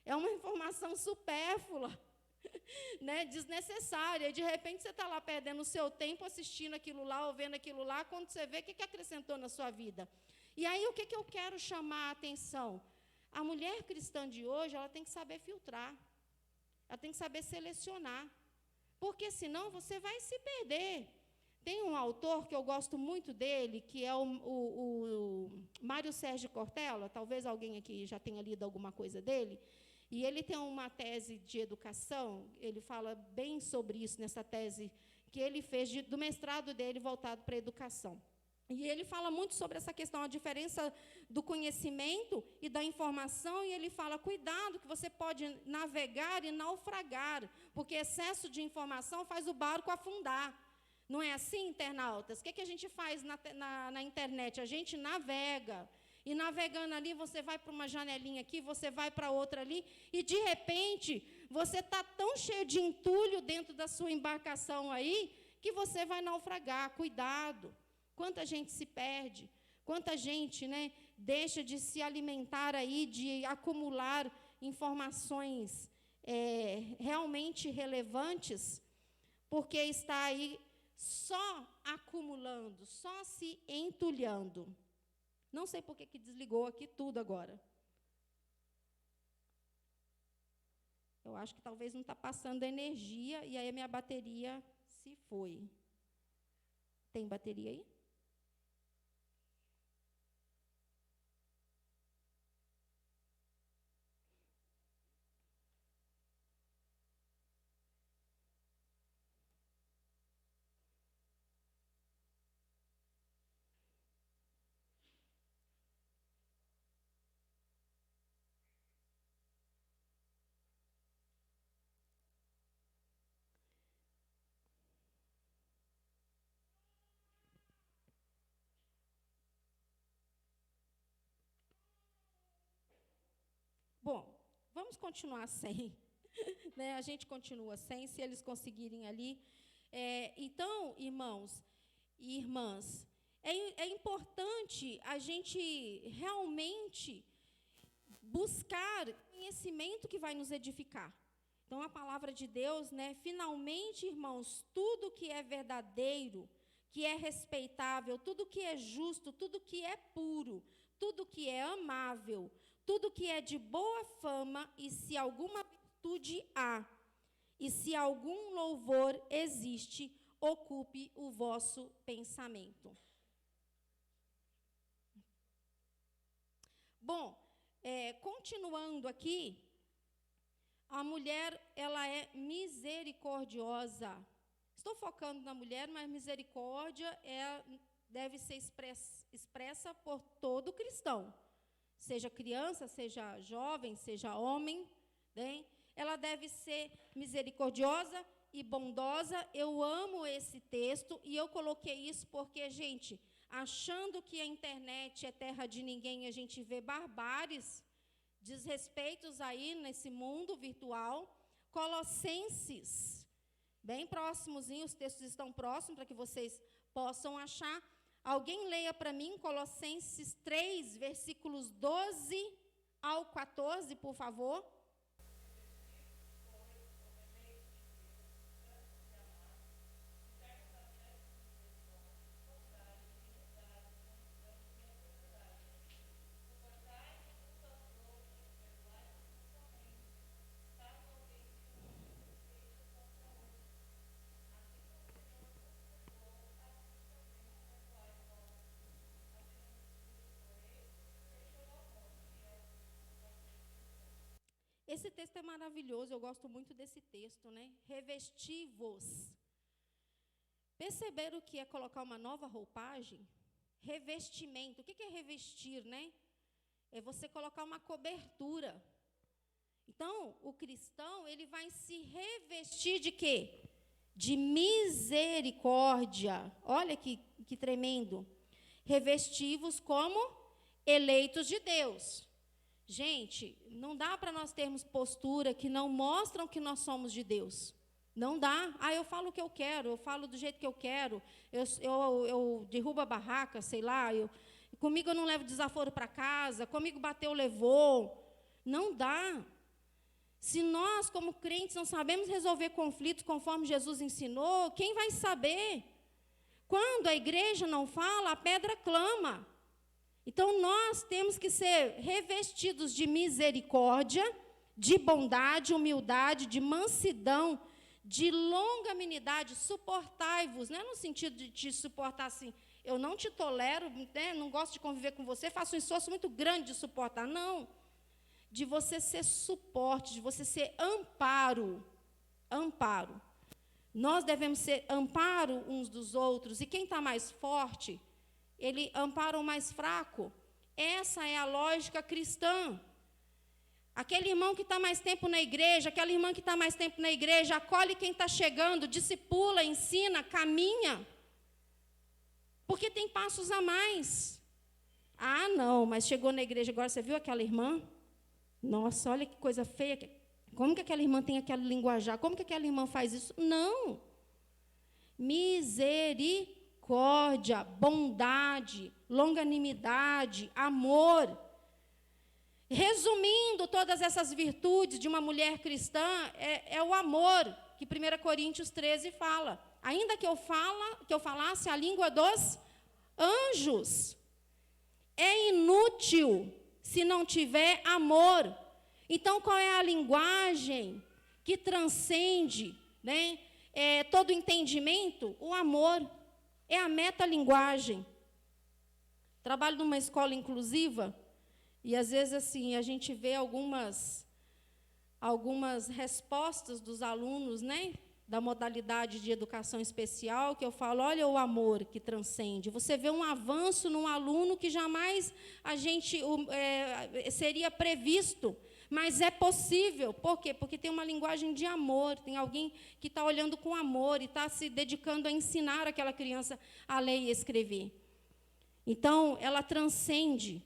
é uma informação supérflua, né, desnecessária. De repente você está lá perdendo o seu tempo assistindo aquilo lá, ou vendo aquilo lá, quando você vê o que acrescentou na sua vida. E aí o que eu quero chamar a atenção? A mulher cristã de hoje, ela tem que saber filtrar, ela tem que saber selecionar, porque senão você vai se perder. Tem um autor que eu gosto muito dele, que é o Mário Sérgio Cortella, talvez alguém aqui já tenha lido alguma coisa dele, e ele tem uma tese de educação, ele fala bem sobre isso nessa tese que ele fez do mestrado dele voltado para a educação. E ele fala muito sobre essa questão, a diferença do conhecimento e da informação, e ele fala, cuidado, que você pode navegar e naufragar, porque excesso de informação faz o barco afundar. Não é assim, internautas? O que a gente faz na internet? A gente navega. E navegando ali, você vai para uma janelinha aqui, você vai para outra ali, e, de repente, você está tão cheio de entulho dentro da sua embarcação aí, que você vai naufragar. Cuidado. Quanta gente se perde, quanta gente, né, deixa de se alimentar aí, de acumular informações realmente relevantes, porque está aí só acumulando, só se entulhando. Não sei por que desligou aqui tudo agora. Eu acho que talvez não está passando energia, e aí a minha bateria se foi. Tem bateria aí? Bom, vamos continuar sem. Né? A gente continua sem, se eles conseguirem ali. Então, irmãos e irmãs, é importante a gente realmente buscar conhecimento que vai nos edificar. Então, a palavra de Deus, né, finalmente, irmãos, tudo que é verdadeiro, que é respeitável, tudo que é justo, tudo que é puro, tudo que é amável, tudo que é de boa fama, e se alguma virtude há, e se algum louvor existe, ocupe o vosso pensamento. Bom, continuando aqui, A mulher, ela é misericordiosa. Estou focando na mulher, mas misericórdia deve ser expressa por todo cristão. Seja criança, seja jovem, seja homem, né? Ela deve ser misericordiosa e bondosa. Eu amo esse texto e eu coloquei isso porque, gente, achando que a internet é terra de ninguém, a gente vê barbáries, desrespeitos aí nesse mundo virtual. Colossenses, bem próximozinho, os textos estão próximos para que vocês possam achar. Alguém leia para mim Colossenses 3, versículos 12 ao 14, por favor. Esse texto é maravilhoso, eu gosto muito desse texto, né? Revesti-vos. Perceberam o que é colocar uma nova roupagem? Revestimento. O que é revestir, né? É você colocar uma cobertura. Então, o cristão, ele vai se revestir de quê? De misericórdia. Olha que tremendo. Revesti-vos como eleitos de Deus. Gente, não dá para nós termos postura que não mostram que nós somos de Deus. Não dá. Eu falo o que eu quero, eu falo do jeito que eu quero, eu derrubo a barraca, sei lá, comigo eu não levo desaforo para casa, comigo bateu, levou. Não dá. Se nós, como crentes, não sabemos resolver conflitos conforme Jesus ensinou, quem vai saber? Quando a igreja não fala, a pedra clama. Então, nós temos que ser revestidos de misericórdia, de bondade, humildade, de mansidão, de longanimidade, suportai-vos, não é no sentido de te suportar assim, eu não te tolero, né, não gosto de conviver com você, faço um esforço muito grande de suportar, não. De você ser suporte, de você ser amparo. Amparo. Nós devemos ser amparo uns dos outros, e quem está mais forte, ele ampara o mais fraco. Essa é a lógica cristã. Aquele irmão que está mais tempo na igreja, aquela irmã que está mais tempo na igreja, acolhe quem está chegando, discipula, ensina, caminha. Porque tem passos a mais. Não, mas chegou na igreja agora, você viu aquela irmã? Nossa, olha que coisa feia. Como que aquela irmã tem aquele linguajar? Como que aquela irmã faz isso? Não. Misericórdia, bondade, longanimidade, amor. Resumindo todas essas virtudes de uma mulher cristã, é o amor, que 1 Coríntios 13 fala. Ainda que eu falasse a língua dos anjos, é inútil se não tiver amor. Então, qual é a linguagem que transcende, né, todo entendimento? O amor. É a metalinguagem. Trabalho numa escola inclusiva, e às vezes assim, a gente vê algumas respostas dos alunos, né, da modalidade de educação especial, que eu falo, olha o amor que transcende. Você vê um avanço num aluno que jamais seria previsto, mas é possível. Por quê? Porque tem uma linguagem de amor, tem alguém que está olhando com amor e está se dedicando a ensinar aquela criança a ler e escrever. Então, ela transcende.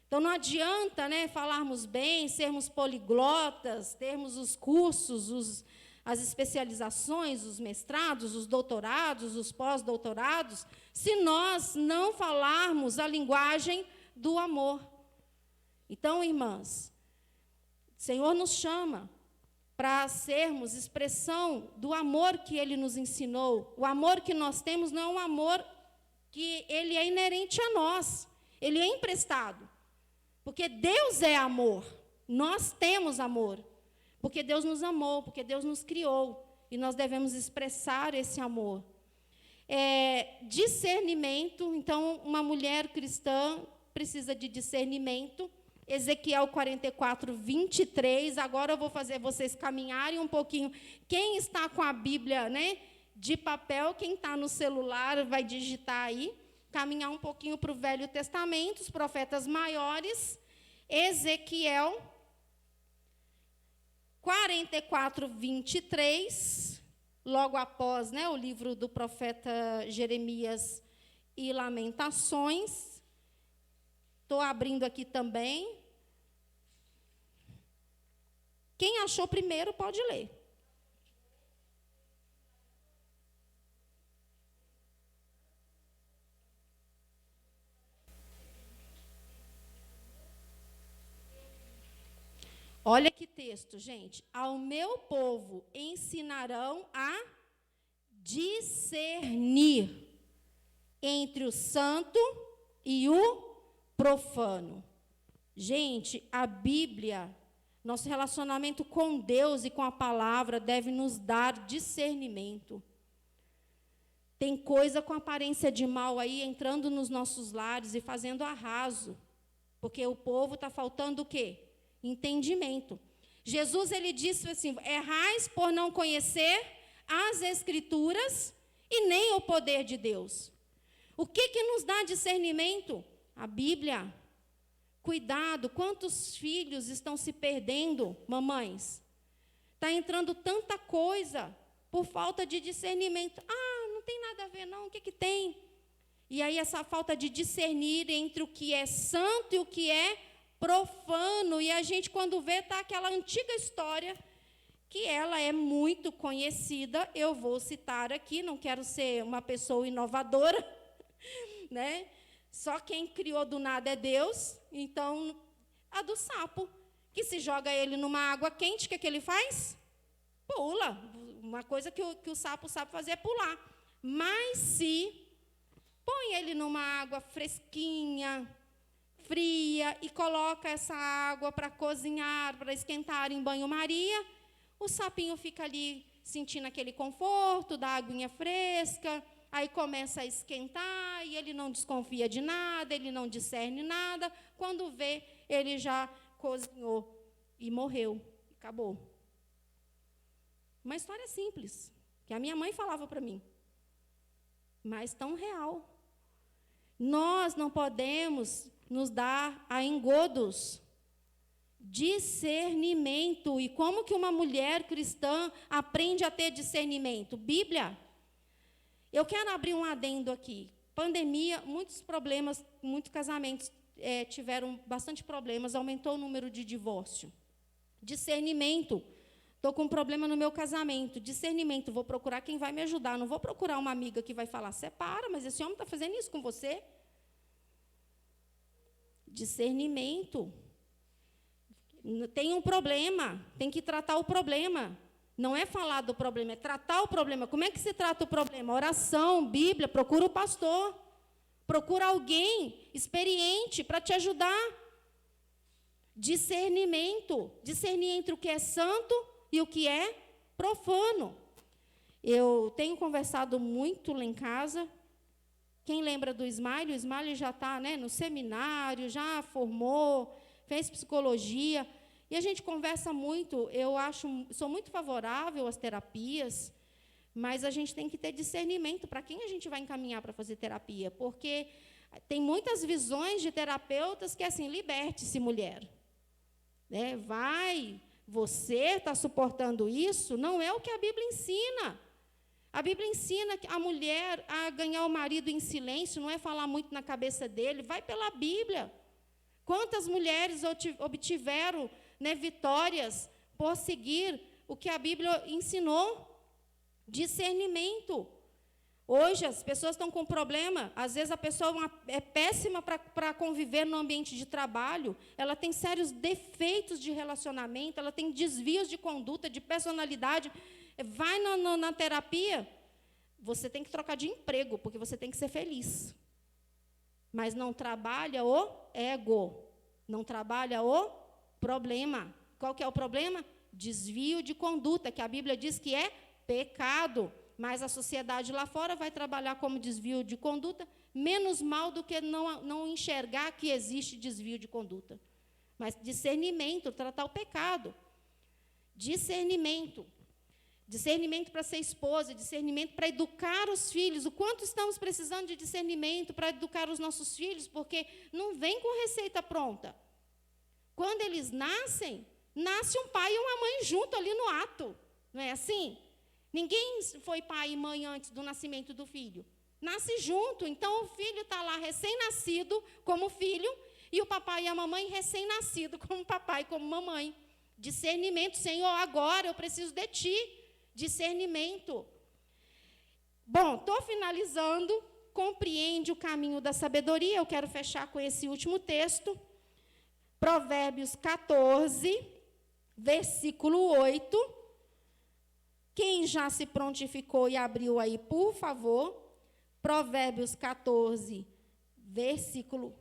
Então, não adianta, né, falarmos bem, sermos poliglotas, termos os cursos, as especializações, os mestrados, os doutorados, os pós-doutorados, se nós não falarmos a linguagem do amor. Então, irmãs, o Senhor nos chama para sermos expressão do amor que Ele nos ensinou. O amor que nós temos não é um amor que ele é inerente a nós, ele é emprestado. Porque Deus é amor, nós temos amor. Porque Deus nos amou, porque Deus nos criou. E nós devemos expressar esse amor. Discernimento. Então, uma mulher cristã precisa de discernimento Ezequiel 44, 23. Agora eu vou fazer vocês caminharem um pouquinho. Quem está com a Bíblia, né, de papel, quem está no celular, vai digitar aí. Caminhar um pouquinho para o Velho Testamento, os profetas maiores. Ezequiel 44, 23. Logo após, né, o livro do profeta Jeremias e Lamentações. Estou abrindo aqui também. Quem achou primeiro pode ler. Olha que texto, gente. Ao meu povo ensinarão a discernir entre o santo e o profano. Gente, a Bíblia, nosso relacionamento com Deus e com a palavra deve nos dar discernimento. Tem coisa com aparência de mal aí entrando nos nossos lares e fazendo arraso. Porque o povo está faltando o quê? Entendimento. Jesus, ele disse assim, errais por não conhecer as Escrituras e nem o poder de Deus. O que nos dá discernimento? A Bíblia. Cuidado, quantos filhos estão se perdendo, mamães? Está entrando tanta coisa por falta de discernimento. Ah, não tem nada a ver não, o que tem? E aí essa falta de discernir entre o que é santo e o que é profano, e a gente, quando vê, está aquela antiga história, que ela é muito conhecida, eu vou citar aqui, não quero ser uma pessoa inovadora, né? Só quem criou do nada é Deus, então, a do sapo, que se joga ele numa água quente, o que ele faz? Pula. Uma coisa que o sapo sabe fazer é pular. Mas se põe ele numa água fresquinha, fria, e coloca essa água para cozinhar, para esquentar em banho-maria, o sapinho fica ali sentindo aquele conforto da aguinha fresca, aí começa a esquentar, e ele não desconfia de nada, ele não discerne nada, quando vê, ele já cozinhou e morreu, acabou. Uma história simples, que a minha mãe falava para mim, mas tão real. Nós não podemos nos dar a engodos. Discernimento. E como que uma mulher cristã aprende a ter discernimento? Bíblia. Eu quero abrir um adendo aqui. Pandemia, muitos problemas, muitos casamentos tiveram bastante problemas, aumentou o número de divórcio. Discernimento. Estou com um problema no meu casamento. Discernimento. Vou procurar quem vai me ajudar. Não vou procurar uma amiga que vai falar, separa, mas esse homem está fazendo isso com você. Discernimento. Tem um problema, tem que tratar o problema. Não é falar do problema, é tratar o problema. Como é que se trata o problema? Oração, Bíblia, procura o pastor. Procura alguém experiente para te ajudar. Discernimento. Discernir entre o que é santo e o que é profano. Eu tenho conversado muito lá em casa. Quem lembra do Smiley? O Smiley já está, né, no seminário, já formou, fez psicologia. E a gente conversa muito. Eu sou muito favorável às terapias, mas a gente tem que ter discernimento para quem a gente vai encaminhar para fazer terapia. Porque tem muitas visões de terapeutas que é assim, liberte-se, mulher. Né? Vai, você está suportando isso? Não é o que a Bíblia ensina. A Bíblia ensina a mulher a ganhar o marido em silêncio, não é falar muito na cabeça dele, vai pela Bíblia. Quantas mulheres obtiveram, né, vitórias por seguir o que a Bíblia ensinou? Discernimento. Hoje as pessoas estão com problema, às vezes a pessoa é péssima para conviver no ambiente de trabalho, ela tem sérios defeitos de relacionamento, ela tem desvios de conduta, de personalidade. Vai na terapia, você tem que trocar de emprego, porque você tem que ser feliz. Mas não trabalha o ego, não trabalha o problema. Qual que é o problema? Desvio de conduta, que a Bíblia diz que é pecado. Mas a sociedade lá fora vai trabalhar como desvio de conduta, menos mal do que não enxergar que existe desvio de conduta. Mas discernimento, tratar o pecado. Discernimento. Discernimento para ser esposa, discernimento para educar os filhos. O quanto estamos precisando de discernimento para educar os nossos filhos, porque não vem com receita pronta. Quando eles nascem, nasce um pai e uma mãe junto ali no ato. Não é assim? Ninguém foi pai e mãe antes do nascimento do filho. Nasce junto. Então, o filho está lá recém-nascido como filho e o papai e a mamãe recém-nascido como papai e como mamãe. Discernimento, Senhor, agora eu preciso de Ti. Discernimento. Bom, estou finalizando. Compreende o caminho da sabedoria. Eu quero fechar com esse último texto. Provérbios 14, versículo 8. Quem já se prontificou e abriu aí, por favor. Provérbios 14, versículo.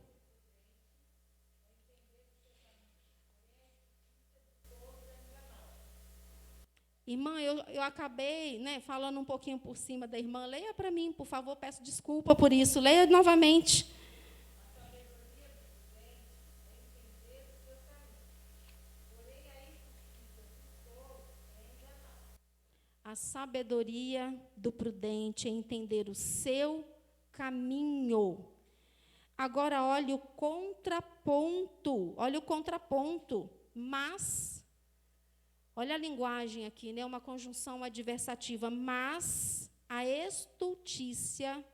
Irmã, eu acabei falando um pouquinho por cima da irmã. Leia para mim, por favor, peço desculpa por isso. Leia novamente. A sabedoria do prudente é entender o seu caminho. Agora, olha o contraponto. Olha o contraponto. Mas, olha a linguagem aqui, uma conjunção adversativa. Mas a estultícia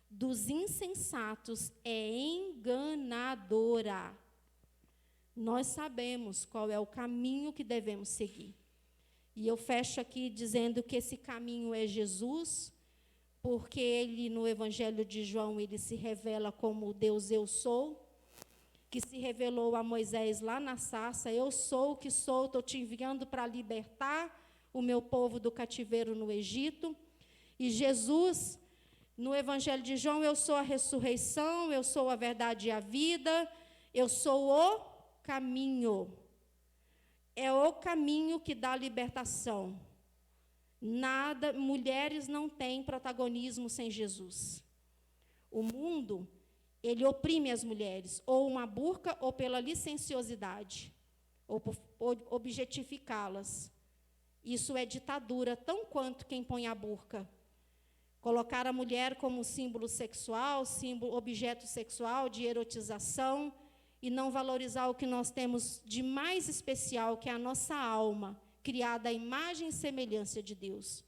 dos insensatos é enganadora. Nós sabemos qual é o caminho que devemos seguir. E eu fecho aqui dizendo que esse caminho é Jesus, porque ele, no Evangelho de João, ele se revela como Deus eu sou, que se revelou a Moisés lá na sarça, eu sou o que sou, estou te enviando para libertar o meu povo do cativeiro no Egito. E Jesus, no Evangelho de João, eu sou a ressurreição, eu sou a verdade e a vida, eu sou o caminho. É o caminho que dá libertação. Nada, mulheres não têm protagonismo sem Jesus. O mundo, ele oprime as mulheres, ou uma burca, ou pela licenciosidade, ou por objetificá-las. Isso é ditadura, tão quanto quem põe a burca. Colocar a mulher como símbolo sexual, símbolo, objeto sexual, de erotização, e não valorizar o que nós temos de mais especial, que é a nossa alma, criada à imagem e semelhança de Deus.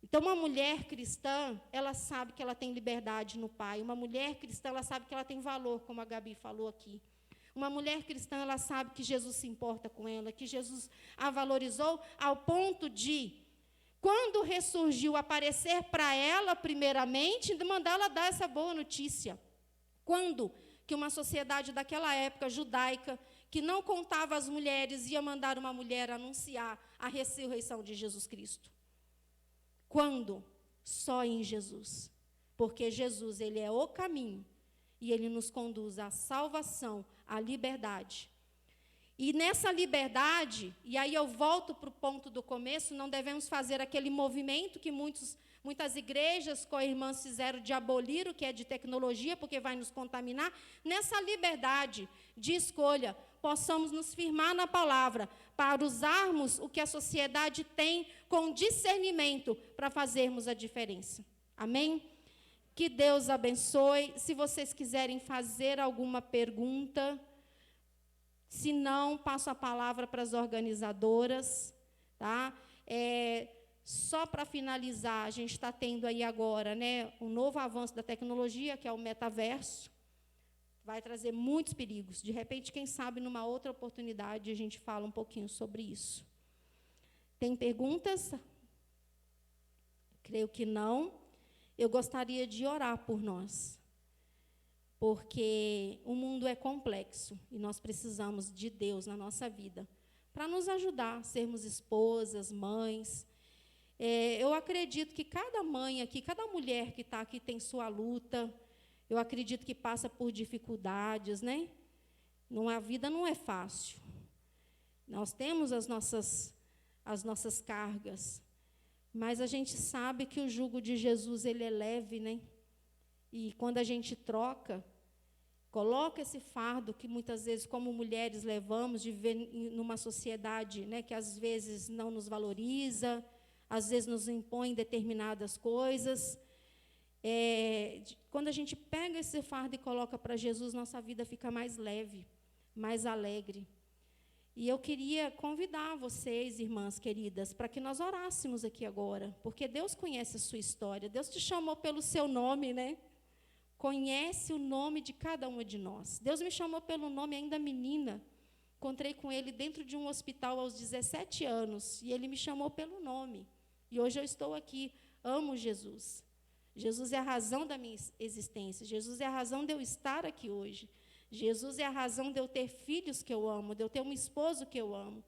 Então, uma mulher cristã, ela sabe que ela tem liberdade no Pai. Uma mulher cristã, ela sabe que ela tem valor, como a Gabi falou aqui. Uma mulher cristã, ela sabe que Jesus se importa com ela, que Jesus a valorizou ao ponto de, quando ressurgiu, aparecer para ela, primeiramente, e mandar ela dar essa boa notícia. Quando que uma sociedade daquela época judaica, que não contava as mulheres, ia mandar uma mulher anunciar a ressurreição de Jesus Cristo? Quando? Só em Jesus. Porque Jesus, ele é o caminho, e ele nos conduz à salvação, à liberdade. E nessa liberdade, e aí eu volto para o ponto do começo, não devemos fazer aquele movimento que muitas igrejas co-irmãs fizeram de abolir o que é de tecnologia, porque vai nos contaminar. Nessa liberdade de escolha, possamos nos firmar na palavra, para usarmos o que a sociedade tem com discernimento, para fazermos a diferença. Amém? Que Deus abençoe. Se vocês quiserem fazer alguma pergunta, se não, passo a palavra para as organizadoras, tá? Só para finalizar, a gente está tendo aí agora, um novo avanço da tecnologia, que é o metaverso. Vai trazer muitos perigos. De repente, quem sabe, numa outra oportunidade, a gente fala um pouquinho sobre isso. Tem perguntas? Creio que não. Eu gostaria de orar por nós, porque o mundo é complexo e nós precisamos de Deus na nossa vida para nos ajudar a sermos esposas, mães. Eu acredito que cada mãe aqui, cada mulher que está aqui tem sua luta. Eu acredito que passa por dificuldades, A vida não é fácil. Nós temos as nossas cargas, mas a gente sabe que o jugo de Jesus, ele é leve, E quando a gente troca, Coloca esse fardo que muitas vezes, como mulheres, levamos de viver numa sociedade, né, que às vezes não nos valoriza, às vezes nos impõe determinadas coisas. Quando a gente pega esse fardo e coloca para Jesus, nossa vida fica mais leve, mais alegre. E eu queria convidar vocês, irmãs queridas, para que nós orássemos aqui agora, porque Deus conhece a sua história, Deus te chamou pelo seu nome, né? Conhece o nome de cada uma de nós. Deus me chamou pelo nome ainda menina. Encontrei com Ele dentro de um hospital aos 17 anos, e Ele me chamou pelo nome. E hoje eu estou aqui, amo Jesus. Jesus é a razão da minha existência, Jesus é a razão de eu estar aqui hoje. Jesus é a razão de eu ter filhos que eu amo, de eu ter um esposo que eu amo.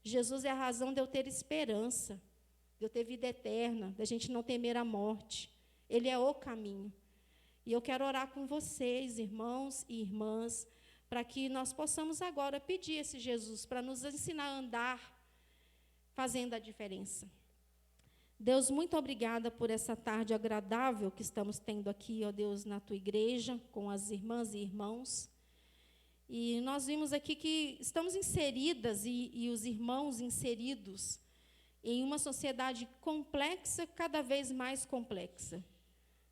Jesus é a razão de eu ter esperança, de eu ter vida eterna, da gente não temer a morte. Ele é o caminho. E eu quero orar com vocês, irmãos e irmãs, para que nós possamos agora pedir esse Jesus para nos ensinar a andar fazendo a diferença. Deus, muito obrigada por essa tarde agradável que estamos tendo aqui, ó Deus, na tua igreja, com as irmãs e irmãos. E nós vimos aqui que estamos inseridas e os irmãos inseridos em uma sociedade complexa, cada vez mais complexa.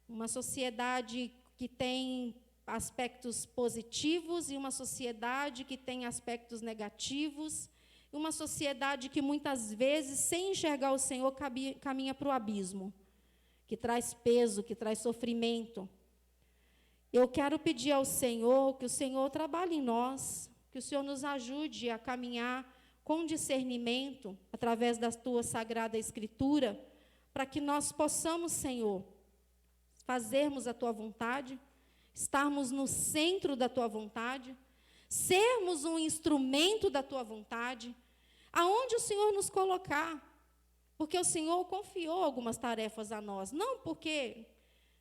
Uma sociedade que tem aspectos positivos e uma sociedade que tem aspectos negativos. Uma sociedade que, muitas vezes, sem enxergar o Senhor, caminha para o abismo, que traz peso, que traz sofrimento. Eu quero pedir ao Senhor que o Senhor trabalhe em nós, que o Senhor nos ajude a caminhar com discernimento, através da tua sagrada Escritura, para que nós possamos, Senhor, fazermos a tua vontade, estarmos no centro da tua vontade, sermos um instrumento da tua vontade, aonde o Senhor nos colocar, porque o Senhor confiou algumas tarefas a nós, não porque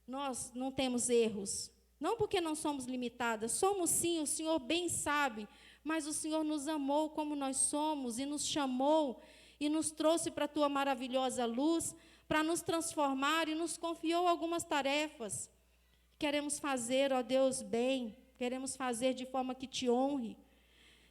nós não temos erros, não porque não somos limitadas, somos sim, o Senhor bem sabe, mas o Senhor nos amou como nós somos e nos chamou e nos trouxe para a tua maravilhosa luz, para nos transformar e nos confiou algumas tarefas. Queremos fazer, ó Deus, bem, queremos fazer de forma que te honre.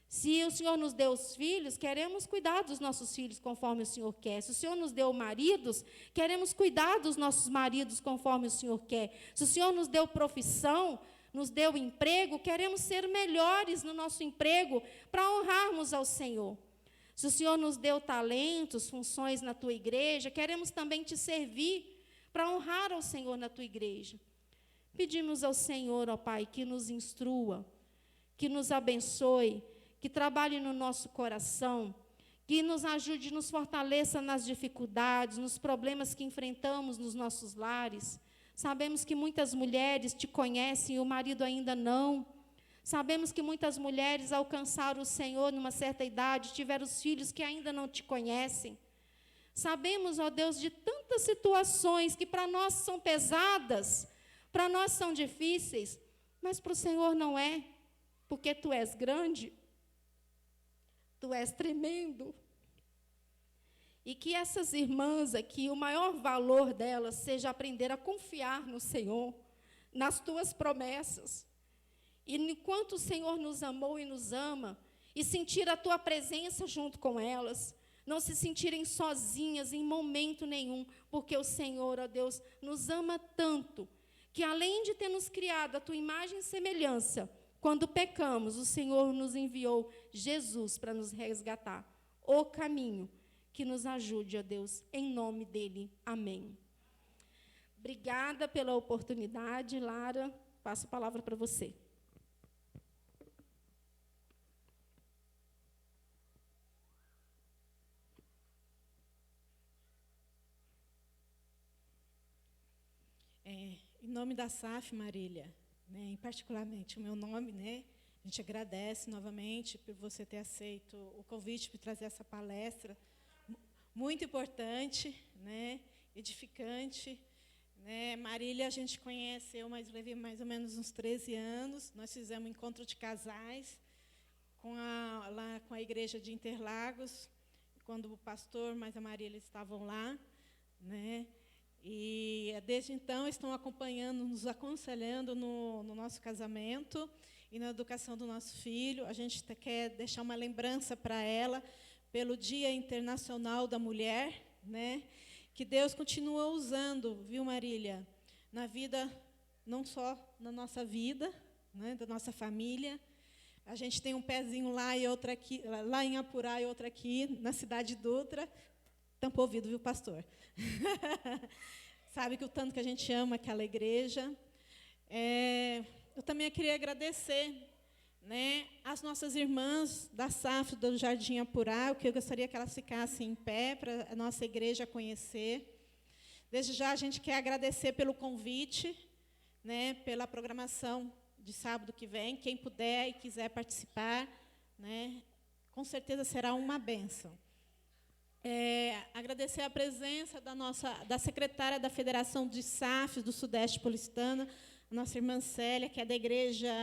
Se o Senhor nos deu os filhos, queremos cuidar dos nossos filhos conforme o Senhor quer. Se o Senhor nos deu maridos, queremos cuidar dos nossos maridos conforme o Senhor quer. Se o Senhor nos deu profissão, nos deu emprego, queremos ser melhores no nosso emprego para honrarmos ao Senhor. Se o Senhor nos deu talentos, funções na tua igreja, queremos também te servir para honrar ao Senhor na tua igreja. Pedimos ao Senhor, ó Pai, que nos instrua, que nos abençoe, que trabalhe no nosso coração, que nos ajude, nos fortaleça nas dificuldades, nos problemas que enfrentamos nos nossos lares. Sabemos que muitas mulheres te conhecem e o marido ainda não. Sabemos que muitas mulheres alcançaram o Senhor numa certa idade, tiveram os filhos que ainda não te conhecem. Sabemos, ó Deus, de tantas situações que para nós são pesadas, para nós são difíceis, mas para o Senhor não é, porque tu és grande, tu és tremendo. E que essas irmãs aqui, o maior valor delas seja aprender a confiar no Senhor, nas tuas promessas. E enquanto o Senhor nos amou e nos ama, e sentir a tua presença junto com elas, não se sentirem sozinhas em momento nenhum, porque o Senhor, ó Deus, nos ama tanto, que além de ter nos criado a tua imagem e semelhança, quando pecamos, o Senhor nos enviou Jesus para nos resgatar. O caminho que nos ajude, ó Deus, em nome dele. Amém. Obrigada pela oportunidade, Lara. Passo a palavra para você. Em nome da SAF, Marília, né, particularmente o meu nome, né, a gente agradece novamente por você ter aceito o convite para trazer essa palestra, muito importante, né, edificante. Né. Marília a gente conheceu, mas levei mais ou menos uns 13 anos, nós fizemos um encontro de casais lá com a igreja de Interlagos, quando o pastor mais a Marília estavam lá, né. E desde então estão acompanhando, nos aconselhando no nosso casamento. e na educação do nosso filho. A gente quer deixar uma lembrança para ela pelo Dia Internacional da Mulher, né? Que Deus continua usando, viu, Marília, na vida, não só na nossa vida, né, da nossa família. A gente tem um pezinho lá e outro aqui, lá em Apurá e outro aqui, na cidade de Dutra. Tampa o ouvido, viu, pastor? Sabe que o tanto que a gente ama aquela igreja. Eu também queria agradecer, né, as nossas irmãs da SAF do Jardim Apurá, que eu gostaria que elas ficassem em pé para a nossa igreja conhecer. Desde já a gente quer agradecer pelo convite, né, pela programação de sábado que vem. Quem puder e quiser participar, né, com certeza será uma bênção. Agradecer a presença da secretária da Federação de SAFs do Sudeste Paulistano, a nossa irmã Célia, que é da Igreja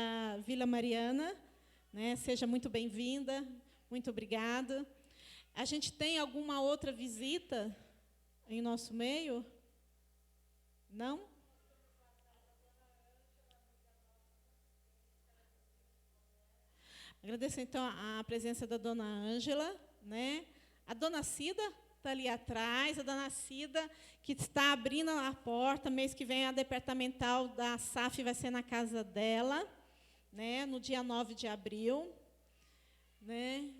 Vila Mariana, né? Seja muito bem-vinda, muito obrigada. A gente tem alguma outra visita em nosso meio? Não? Agradeço, então, a presença da dona Ângela, né? A dona Cida está ali atrás, a dona Cida, que está abrindo a porta. Mês que vem, a departamental da SAF vai ser na casa dela, né? No dia 9 de abril. Né?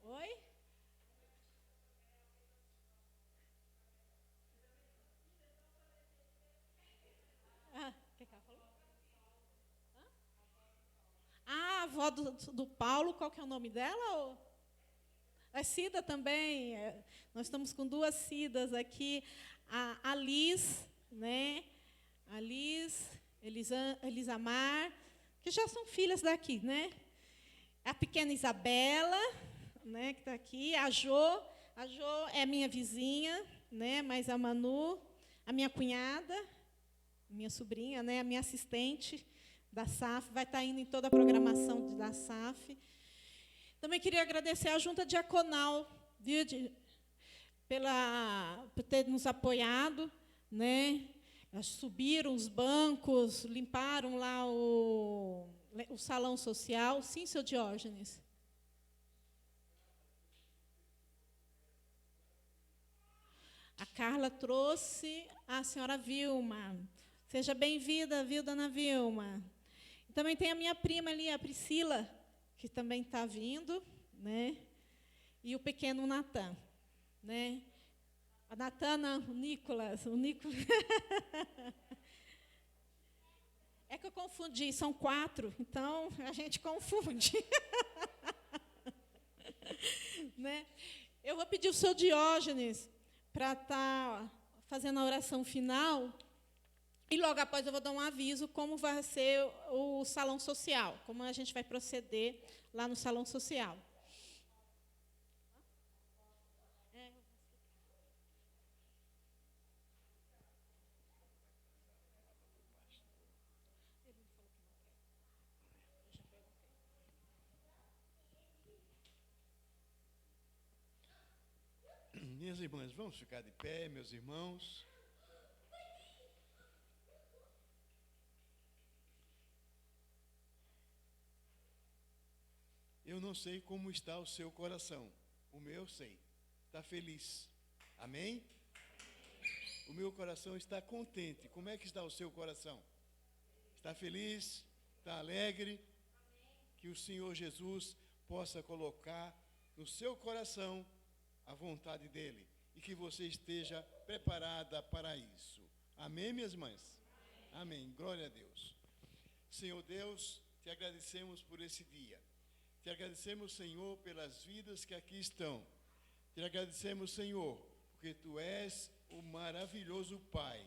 Oi? O que ela falou? A avó do Paulo, qual que é o nome dela? A Cida também. Nós estamos com duas Cidas aqui. A Liz, né? A Liz, Elisamar, que já são filhas daqui, né? A pequena Isabela, né, que está aqui. A Jo é minha vizinha, né? Mas a Manu, a minha cunhada, minha sobrinha, né? A minha assistente da SAF, vai estar indo em toda a programação da SAF. Também queria agradecer à Junta Diaconal, viu, por ter nos apoiado, né? Subiram os bancos, limparam lá o salão social. Sim, seu Diógenes. A Carla trouxe a senhora Vilma. Seja bem-vinda, viu, dona Vilma? Também tem a minha prima ali, a Priscila, que também está vindo, né? E o pequeno Natan, né? A Natana, o Nicolas. É que eu confundi, são 4, então a gente confunde. Né? Eu vou pedir o seu Diógenes para estar fazendo a oração final. E logo após eu vou dar um aviso como vai ser o salão social, como a gente vai proceder lá no salão social. Minhas irmãs, vamos ficar de pé, meus irmãos. Eu não sei como está o seu coração. O meu sei. Está feliz. Amém? O meu coração está contente. Como é que está o seu coração? Está feliz? Está alegre? Que o Senhor Jesus possa colocar no seu coração a vontade dEle. E que você esteja preparada para isso. Amém, minhas mães? Amém. Glória a Deus. Senhor Deus, te agradecemos por esse dia. Te agradecemos, Senhor, pelas vidas que aqui estão. Te agradecemos, Senhor, porque Tu és o maravilhoso Pai,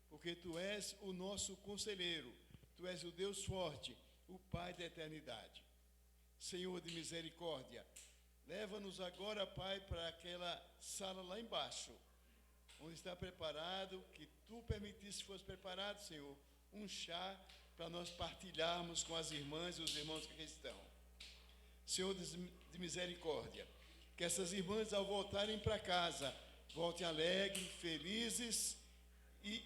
porque Tu és o nosso conselheiro, Tu és o Deus forte, o Pai da eternidade. Senhor de misericórdia, leva-nos agora, Pai, para aquela sala lá embaixo, onde está preparado, que Tu permitisse que fosse preparado, Senhor, um chá para nós partilharmos com as irmãs e os irmãos que aqui estão. Senhor de misericórdia, que essas irmãs, ao voltarem para casa, voltem alegres, felizes e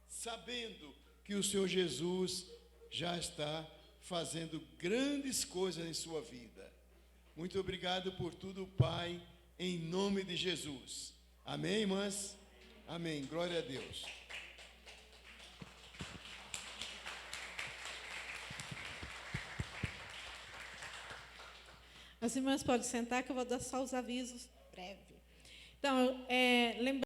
sabendo que o Senhor Jesus já está fazendo grandes coisas em sua vida. Muito obrigado por tudo, Pai, em nome de Jesus. Amém, irmãs? Amém. Glória a Deus. As irmãs podem sentar, que eu vou dar só os avisos breves. Então, lembrando